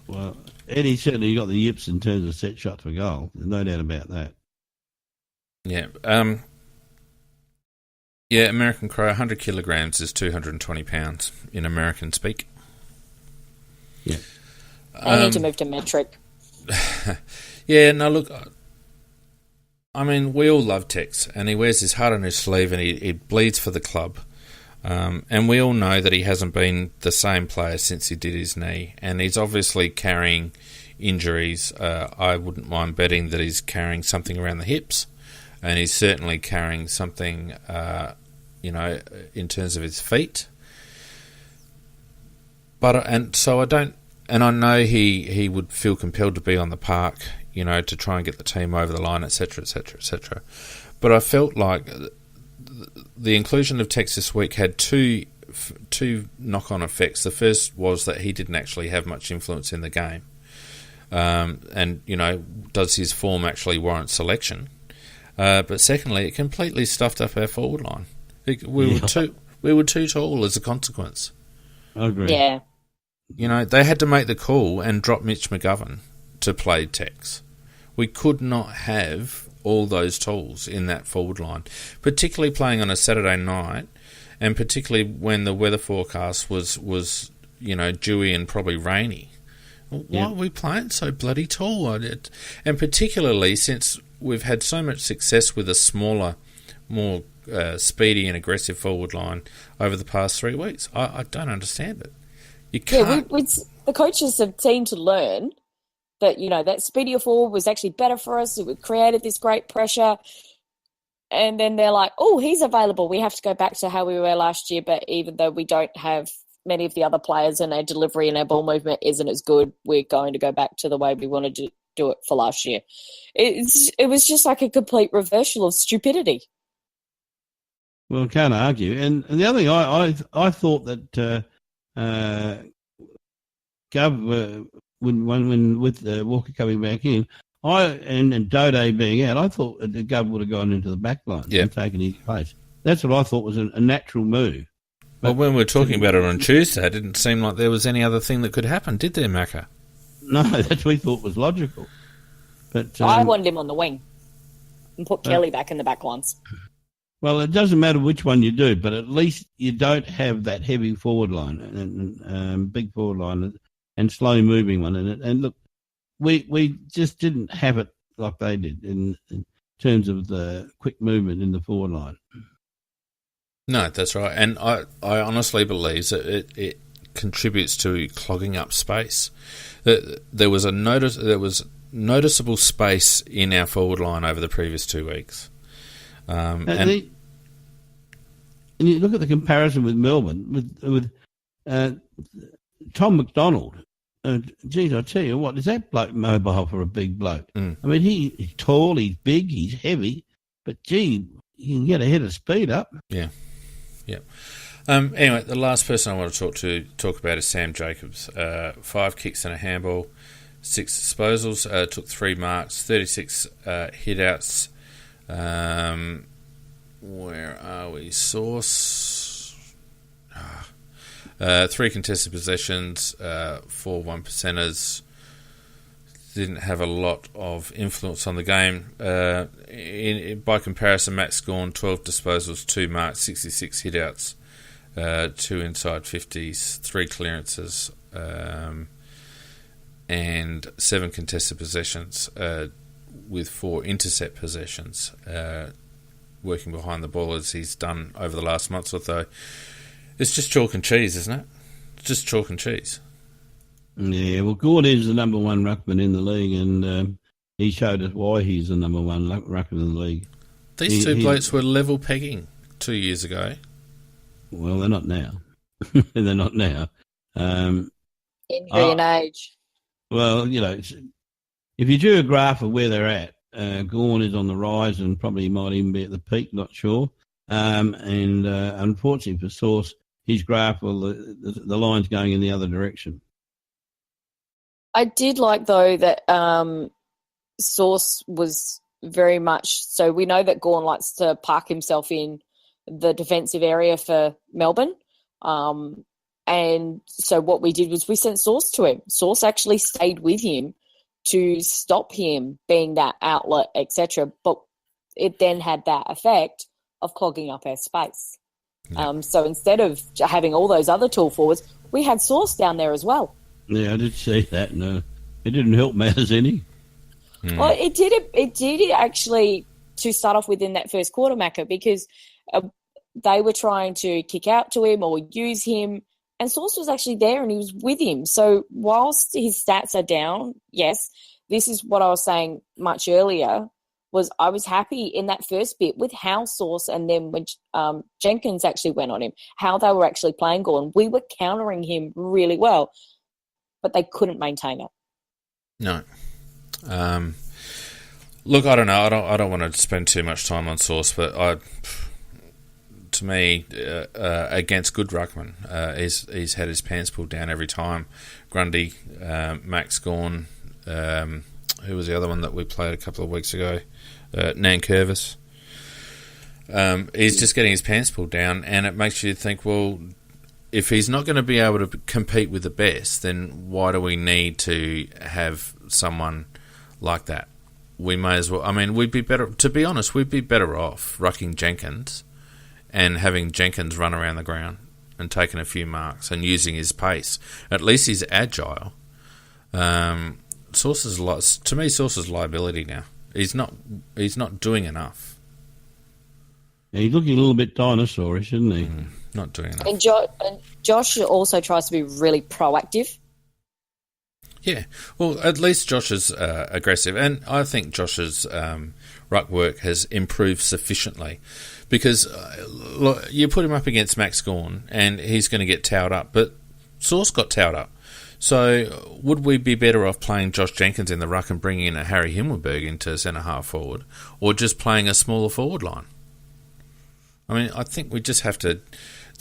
S3: Well, Eddie certainly got the yips in terms of set shot for goal. There's no doubt about that.
S1: Yeah. American Crow, 100 kilograms is 220 pounds in American speak.
S3: Yeah.
S2: I need to move to metric.
S1: Yeah, no, look, I mean, we all love Tex, and he wears his heart on his sleeve, and he bleeds for the club. And we all know that he hasn't been the same player since he did his knee, and he's obviously carrying injuries. I wouldn't mind betting that he's carrying something around the hips. and he's certainly carrying something, in terms of his feet. And I know he would feel compelled to be on the park, to try and get the team over the line, etc., etc., etc. But I felt like the inclusion of Tex this week had two knock-on effects. The first was that he didn't actually have much influence in the game, and does his form actually warrant selection? But secondly, it completely stuffed up our forward line. We were too tall as a consequence.
S3: I agree.
S2: Yeah.
S1: They had to make the call and drop Mitch McGovern to play Tex. We could not have all those tools in that forward line, particularly playing on a Saturday night, and particularly when the weather forecast was dewy and probably rainy. Why are we playing so bloody tall? And particularly since we've had so much success with a smaller, more speedy and aggressive forward line over the past 3 weeks. I don't understand it. You can't.
S2: Yeah, the coaches have seemed to learn that, that speedier forward was actually better for us. It created this great pressure. And then they're like, oh, he's available. We have to go back to how we were last year. But even though we don't have many of the other players and our delivery and our ball movement isn't as good, we're going to go back to the way we wanted to do it for last year. It was just like a complete reversal of stupidity.
S3: Well, can't argue. And the other thing, I thought that Gov, when with Walker coming back in, and Dode being out, I thought that Gov would have gone into the back line and taken his place. That's what I thought was a natural move.
S1: But when we were talking about it on Tuesday, it didn't seem like there was any other thing that could happen, did there, Macca?
S3: No, that's what we thought was logical. But
S2: I wanted him on the wing and put Kelly back in the back lines.
S3: Well, it doesn't matter which one you do, but at least you don't have that heavy forward line and big forward line and slow moving one. And look, we just didn't have it like they did in terms of the quick movement in the forward line.
S1: No, that's right. And I honestly believe that it contributes to clogging up space. There was noticeable space in our forward line over the previous 2 weeks. And you look at the comparison with Melbourne, with Tom McDonald. Geez, I tell you what, is that bloke mobile for a big bloke? I mean, he's tall, he's big, he's heavy, but gee, he can get a head of speed up. Yeah. Anyway, the last person I want to talk about is Sam Jacobs. 5 kicks and a handball, 6 disposals, took 3 marks, 36 hit-outs. Where are we? Source. 3 contested possessions, 4 1%ers. Didn't have a lot of influence on the game. By comparison, Matt Scorn, 12 disposals, 2 marks, 66 hit-outs, 2 inside 50s, 3 clearances, and 7 contested possessions, with 4 intercept possessions, working behind the ball as he's done over the last month or so. It's just chalk and cheese, isn't it? It's just chalk and cheese.
S3: Yeah, well, Gord is the number 1 ruckman in the league, and he showed us why he's the number 1 ruckman in the league.
S1: These two blokes were level pegging 2 years ago.
S3: Well, they're not now. They're not now.
S2: Injury and age.
S3: Well, if you drew a graph of where they're at, Gorn is on the rise and probably might even be at the peak, not sure. And unfortunately for Source, his graph, the line's going in the other direction.
S2: I did like, though, that Source was very much... So we know that Gorn likes to park himself in the defensive area for Melbourne. And so what we did was we sent Source to him. Source actually stayed with him to stop him being that outlet, etc. But it then had that effect of clogging up our space. Yeah. So instead of having all those other tall forwards, we had Source down there as well.
S3: Yeah, I did see that. No, it didn't help matters any.
S2: Well, it did. It did actually to start off with in that first quarter, Macca, because they were trying to kick out to him or use him, and Source was actually there and he was with him. So whilst his stats are down, yes, this is what I was saying much earlier, was I was happy in that first bit with how Sauce and then when Jenkins actually went on him, how they were actually playing Gordon. We were countering him really well, but they couldn't maintain it.
S1: No. Look, I don't know. I don't want to spend too much time on Sauce, but to me, against good ruckman, he's had his pants pulled down every time. Grundy, Max Gawn, who was the other one that we played a couple of weeks ago? Nankervis. He's just getting his pants pulled down, and it makes you think, well, if he's not going to be able to compete with the best, then why do we need to have someone like that? We may as well. I mean, we'd be better. To be honest, we'd be better off rucking Jenkins and having Jenkins run around the ground and taking a few marks and using his pace. At least he's agile. Sauce's liability now. He's not doing enough.
S3: Yeah, he's looking a little bit dinosaurish, isn't he?
S1: Not doing enough.
S2: And Josh also tries to be really proactive.
S1: Yeah, well, at least Josh is aggressive, and I think Josh's ruck work has improved sufficiently because look, you put him up against Max Gawn and he's going to get towed up, but Sauce got towed up. So would we be better off playing Josh Jenkins in the ruck and bringing in a Harry Himmelberg into centre half forward, or just playing a smaller forward line? I mean, I think we just have to...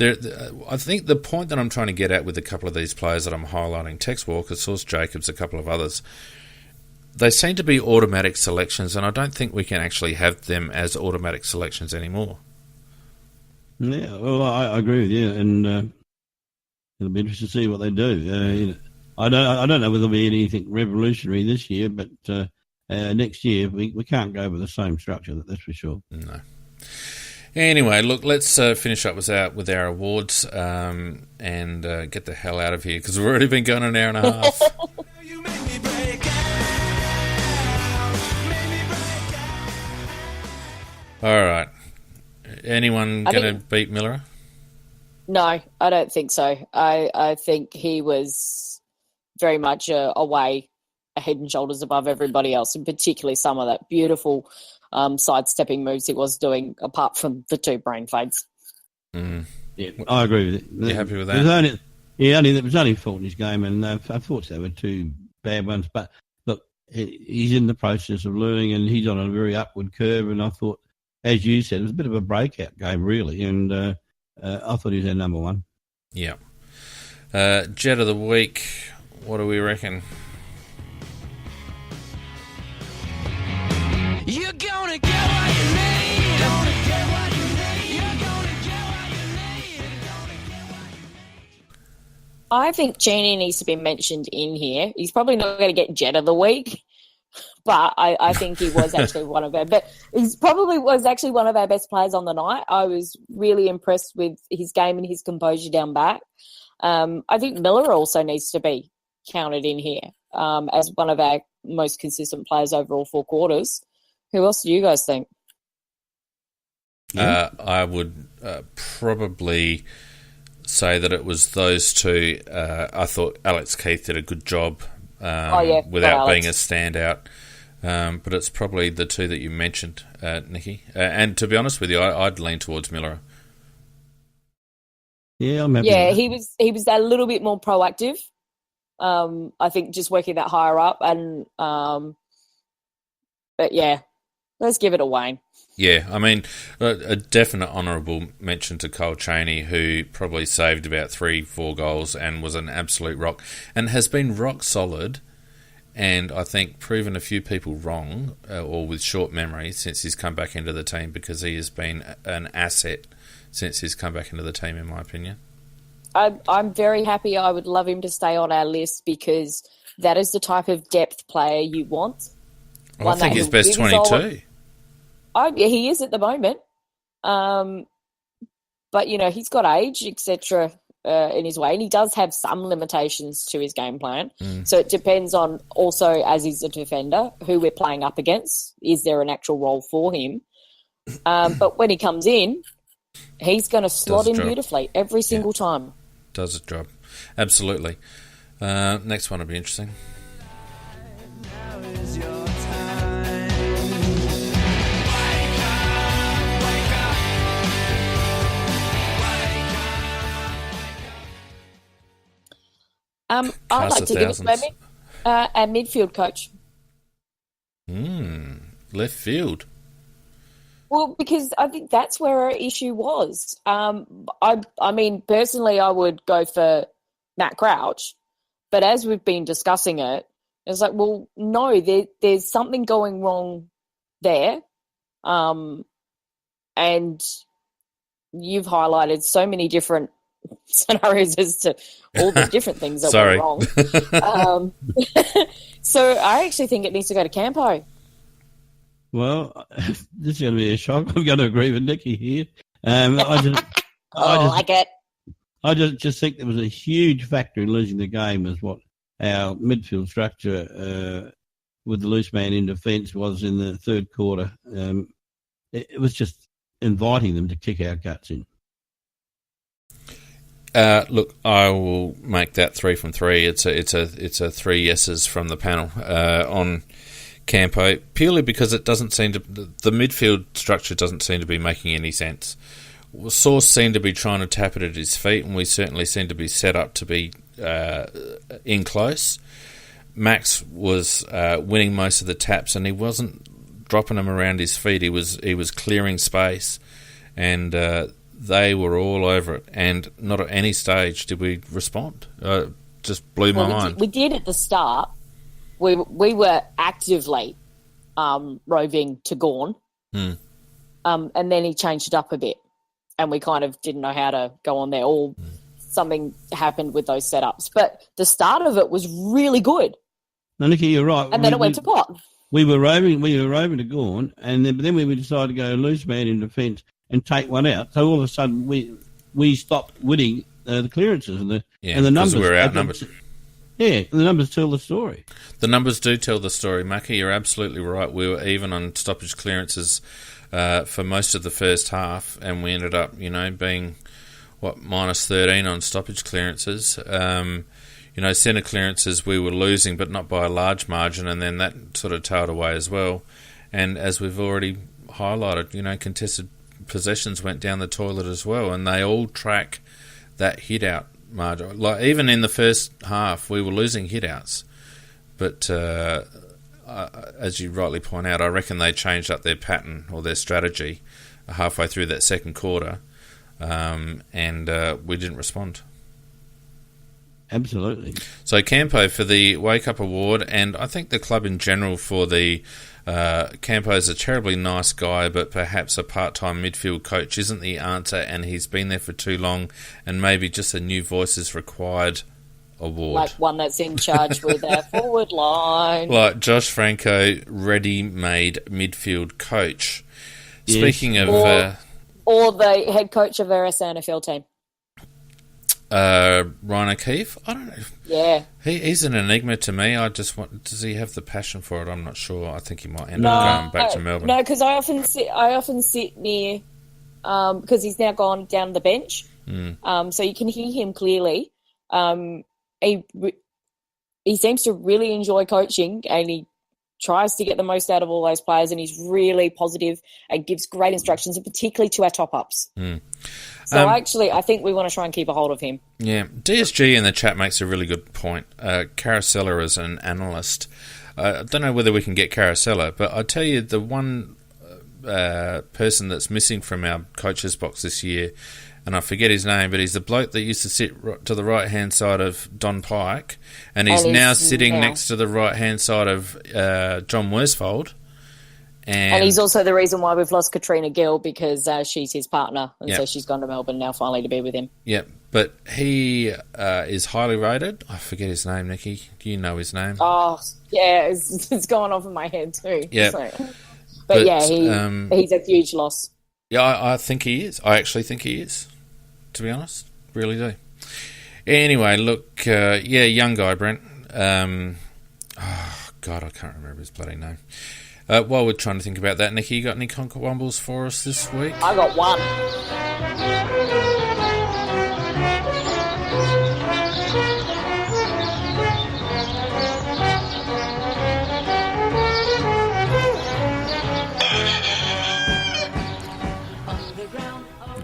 S1: I think the point that I'm trying to get at with a couple of these players that I'm highlighting, Tex Walker, Sauce Jacobs, a couple of others, they seem to be automatic selections, and I don't think we can actually have them as automatic selections anymore.
S3: Yeah, well, I agree with you, and it'll be interesting to see what they do. I don't know whether there'll be anything revolutionary this year, but next year we can't go with the same structure, that's for sure.
S1: No. Anyway, look, let's finish up with our awards and get the hell out of here because we've already been going an hour and a half. All right. Anyone going to beat Miller?
S2: No, I don't think so. I think he was very much away, a head and shoulders above everybody else, and particularly some of that beautiful sidestepping moves he was doing, apart from the two brain fades.
S3: Yeah, I agree with it.
S1: You happy with that?
S3: It was only fault in his game, and unfortunately there were two bad ones. But look, he's in the process of learning, and he's on a very upward curve. And I thought, as you said, it was a bit of a breakout game, really. And I thought he was our number one.
S1: Yeah. Jet of the week. What do we reckon?
S5: You're gonna get what you need. Gonna get what you need. You're gonna get what you need.
S2: I think Genie needs to be mentioned in here. He's probably not going to get Jet of the week, but I think he was actually one of our. But he's probably was actually one of our best players on the night. I was really impressed with his game and his composure down back. I think Miller also needs to be counted in here as one of our most consistent players over all four quarters. Who else do you guys think?
S1: I would probably say that it was those two. I thought Alex Keith did a good job without being a standout. But it's probably the two that you mentioned, Nikki. And to be honest with you, I'd lean towards Miller.
S3: Yeah, I'm happy.
S2: Yeah, he was a little bit more proactive. I think just working that higher up, and but yeah. Let's give it a Wayne.
S1: Yeah, I mean, a definite honourable mention to Cole Chaney, who probably saved about 3-4 goals and was an absolute rock, and has been rock solid, and I think proven a few people wrong, or with short memory, since he's come back into the team, because he has been an asset since he's come back into the team, in my opinion.
S2: I'm very happy. I would love him to stay on our list because that is the type of depth player you want.
S1: Well, I think he's best 22.
S2: He is at the moment. But, you know, he's got age, etc., in his way, and he does have some limitations to his game plan. So it depends on also, as he's a defender, who we're playing up against. Is there an actual role for him? But when he comes in, he's going to slot in beautifully every single time.
S1: Does his job. Absolutely. Next one will be interesting.
S5: Now is your time.
S2: I'd
S1: Cast
S2: like
S1: of
S2: to give it to
S1: thousands.
S2: a midfield coach.
S1: Left field.
S2: Well, because I think that's where our issue was. I mean, personally, I would go for Matt Crouch, but as we've been discussing it, it's like, well, no, there's something going wrong there, and you've highlighted so many different scenarios as to all the different things that
S1: Sorry.
S2: went wrong. So I actually think it needs to go to Campo.
S3: Well, this is going to be a shock. I'm going to agree with Nicky here. I
S2: like it.
S3: just think there was a huge factor in losing the game is what our midfield structure with the loose man in defence was in the third quarter. It was just inviting them to kick our guts in.
S1: Look, I will make that 3 from 3. It's a 3 yeses from the panel on Campo, purely because it doesn't seem to, the midfield structure doesn't seem to be making any sense. Sauce seemed to be trying to tap it at his feet, and we certainly seem to be set up to be in close. Max was winning most of the taps, and he wasn't dropping them around his feet. He was clearing space, and they were all over it. And not at any stage did we respond. Just blew my mind.
S2: We did at the start. We were actively roving to Gawn, and then he changed it up a bit, and we kind of didn't know how to go on there, or something happened with those setups. But the start of it was really good.
S3: No, Nicky, you're right.
S2: And then it went to pot.
S3: We were roving to Gawn, and then we decided to go loose man in defence and take one out. So all of a sudden we stopped winning the clearances and the numbers.
S1: We were outnumbered.
S3: Yeah, the numbers tell the story.
S1: The numbers do tell the story, Mackie. You're absolutely right. We were even on stoppage clearances for most of the first half, and we ended up, being minus 13 on stoppage clearances. Centre clearances we were losing, but not by a large margin, and then that sort of tailed away as well. And as we've already highlighted, contested possessions went down the toilet as well, and they all track that hit out margin. Like even in the first half, we were losing hit outs, but as you rightly point out, I reckon they changed up their pattern or their strategy halfway through that second quarter, and we didn't respond.
S3: Absolutely.
S1: So Campo for the Wake Up Award, and I think the club in general for the Campo's a terribly nice guy, but perhaps a part-time midfield coach isn't the answer, and he's been there for too long, and maybe just a new voice is required award.
S2: Like one that's in charge with our forward line.
S1: Like Josh Franco, ready-made midfield coach.
S3: Yes.
S1: Speaking of...
S2: or the head coach of our SANFL team.
S1: Ryan O'Keefe? I don't know.
S2: Yeah.
S1: He's an enigma to me. Does he have the passion for it? I'm not sure. I think he might end up going back to Melbourne.
S2: No, because I often sit near, because he's now gone down the bench, so you can hear him clearly. He seems to really enjoy coaching, and he tries to get the most out of all those players, and he's really positive and gives great instructions, and particularly to our top-ups. So I think we want to try and keep a hold of him. Yeah.
S1: DSG in the chat makes a really good point. Carosella is an analyst. I don't know whether we can get Carosella, but I tell you, the one person that's missing from our coaches box this year, and I forget his name, but he's the bloke that used to sit to the right-hand side of Don Pike, and he's now sitting next to the right-hand side of John Worsfold. And
S2: he's also the reason why we've lost Katrina Gill, because she's his partner, and so she's gone to Melbourne now finally to be with him.
S1: Yeah, but he is highly rated. I forget his name, Nikki. Do you know his name?
S2: Oh, yeah, it's gone off in my head too.
S1: Yeah.
S2: But yeah, he's a huge loss.
S1: Yeah, I think he is. I actually think he is, to be honest. Really do. Anyway, look, young guy, Brent. God, I can't remember his bloody name. While we're trying to think about that, Nikki, you got any Conquer Wumbles for us this week?
S2: I got one.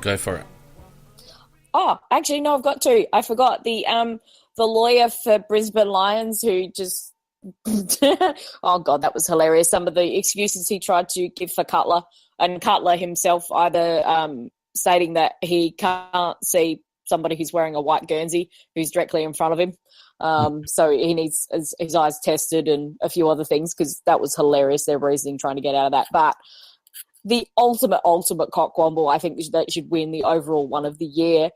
S1: Go for it.
S2: Oh, actually, no, I've got two. I forgot the the lawyer for Brisbane Lions who just oh God, that was hilarious. Some of the excuses he tried to give for Cutler, and Cutler himself either stating that he can't see somebody who's wearing a white Guernsey who's directly in front of him. So he needs his eyes tested and a few other things, because that was hilarious, their reasoning trying to get out of that. But the ultimate cockwomble, I think that should win the overall one of the year,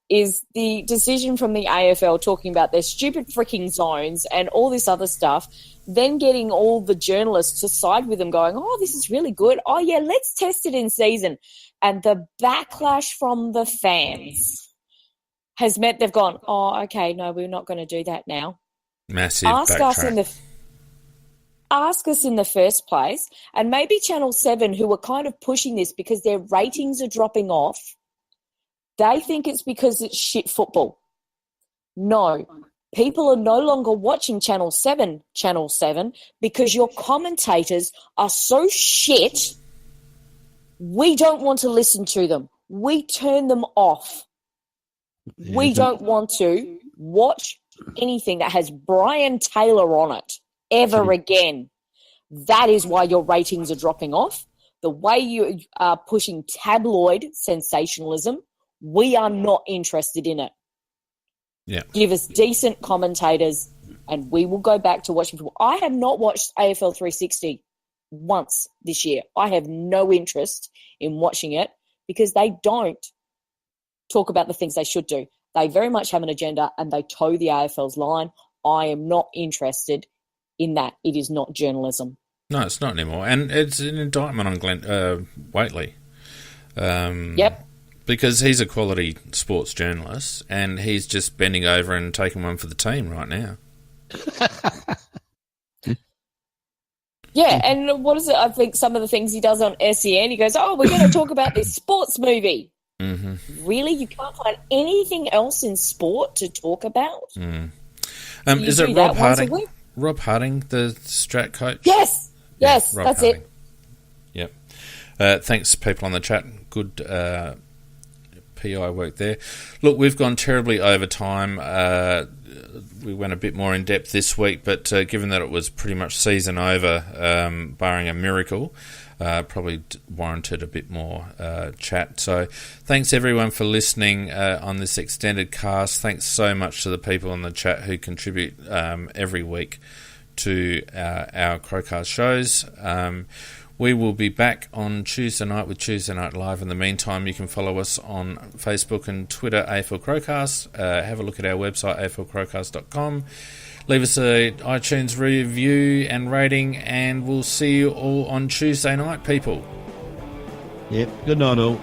S2: is the decision from the AFL talking about their stupid freaking zones and all this other stuff, then getting all the journalists to side with them going, oh, this is really good. Oh, yeah, let's test it in season. And the backlash from the fans has meant they've gone, oh, okay, no, we're not going to do that now.
S1: Massive
S2: Ask us in the first place, and maybe Channel 7, who are kind of pushing this because their ratings are dropping off, they think it's because it's shit football. No. People are no longer watching Channel 7, because your commentators are so shit, we don't want to listen to them. We turn them off.
S3: Yeah,
S2: we don't want to watch anything that has Brian Taylor on it ever again. That is why your ratings are dropping off. The way you are pushing tabloid sensationalism, we are not interested in it.
S1: Yeah.
S2: Give us decent commentators and we will go back to watching football. I have not watched AFL 360 once this year. I have no interest in watching it because they don't talk about the things they should do. They very much have an agenda and they toe the AFL's line. I am not interested in that. It is not journalism.
S1: No, it's not anymore. And it's an indictment on Glenn Waitley.
S2: Yep.
S1: Because he's a quality sports journalist and he's just bending over and taking one for the team right now.
S2: Yeah, and what is it? I think some of the things he does on SEN, he goes, oh, we're going to talk about this sports movie.
S1: Mm-hmm.
S2: Really? You can't find anything else in sport to talk about?
S1: Mm. Is it Rob Harding? Rob Harding, the Strat coach?
S2: Yes, that's
S1: Harding.
S2: it.
S1: Yep. Thanks, people on the chat. Good PI work there. Look, we've gone terribly over time. We went a bit more in depth this week, but given that it was pretty much season over, barring a miracle, probably warranted a bit more chat. So thanks everyone for listening on this extended cast. Thanks so much to the people on the chat who contribute every week to our CrowCast shows. We will be back on Tuesday night with Tuesday Night Live. In the meantime, you can follow us on Facebook and Twitter, AFL CrowCast. Have a look at our website, aflcrowcast.com. Leave us a iTunes review and rating, and we'll see you all on Tuesday night, people.
S3: Yep. Good night, all.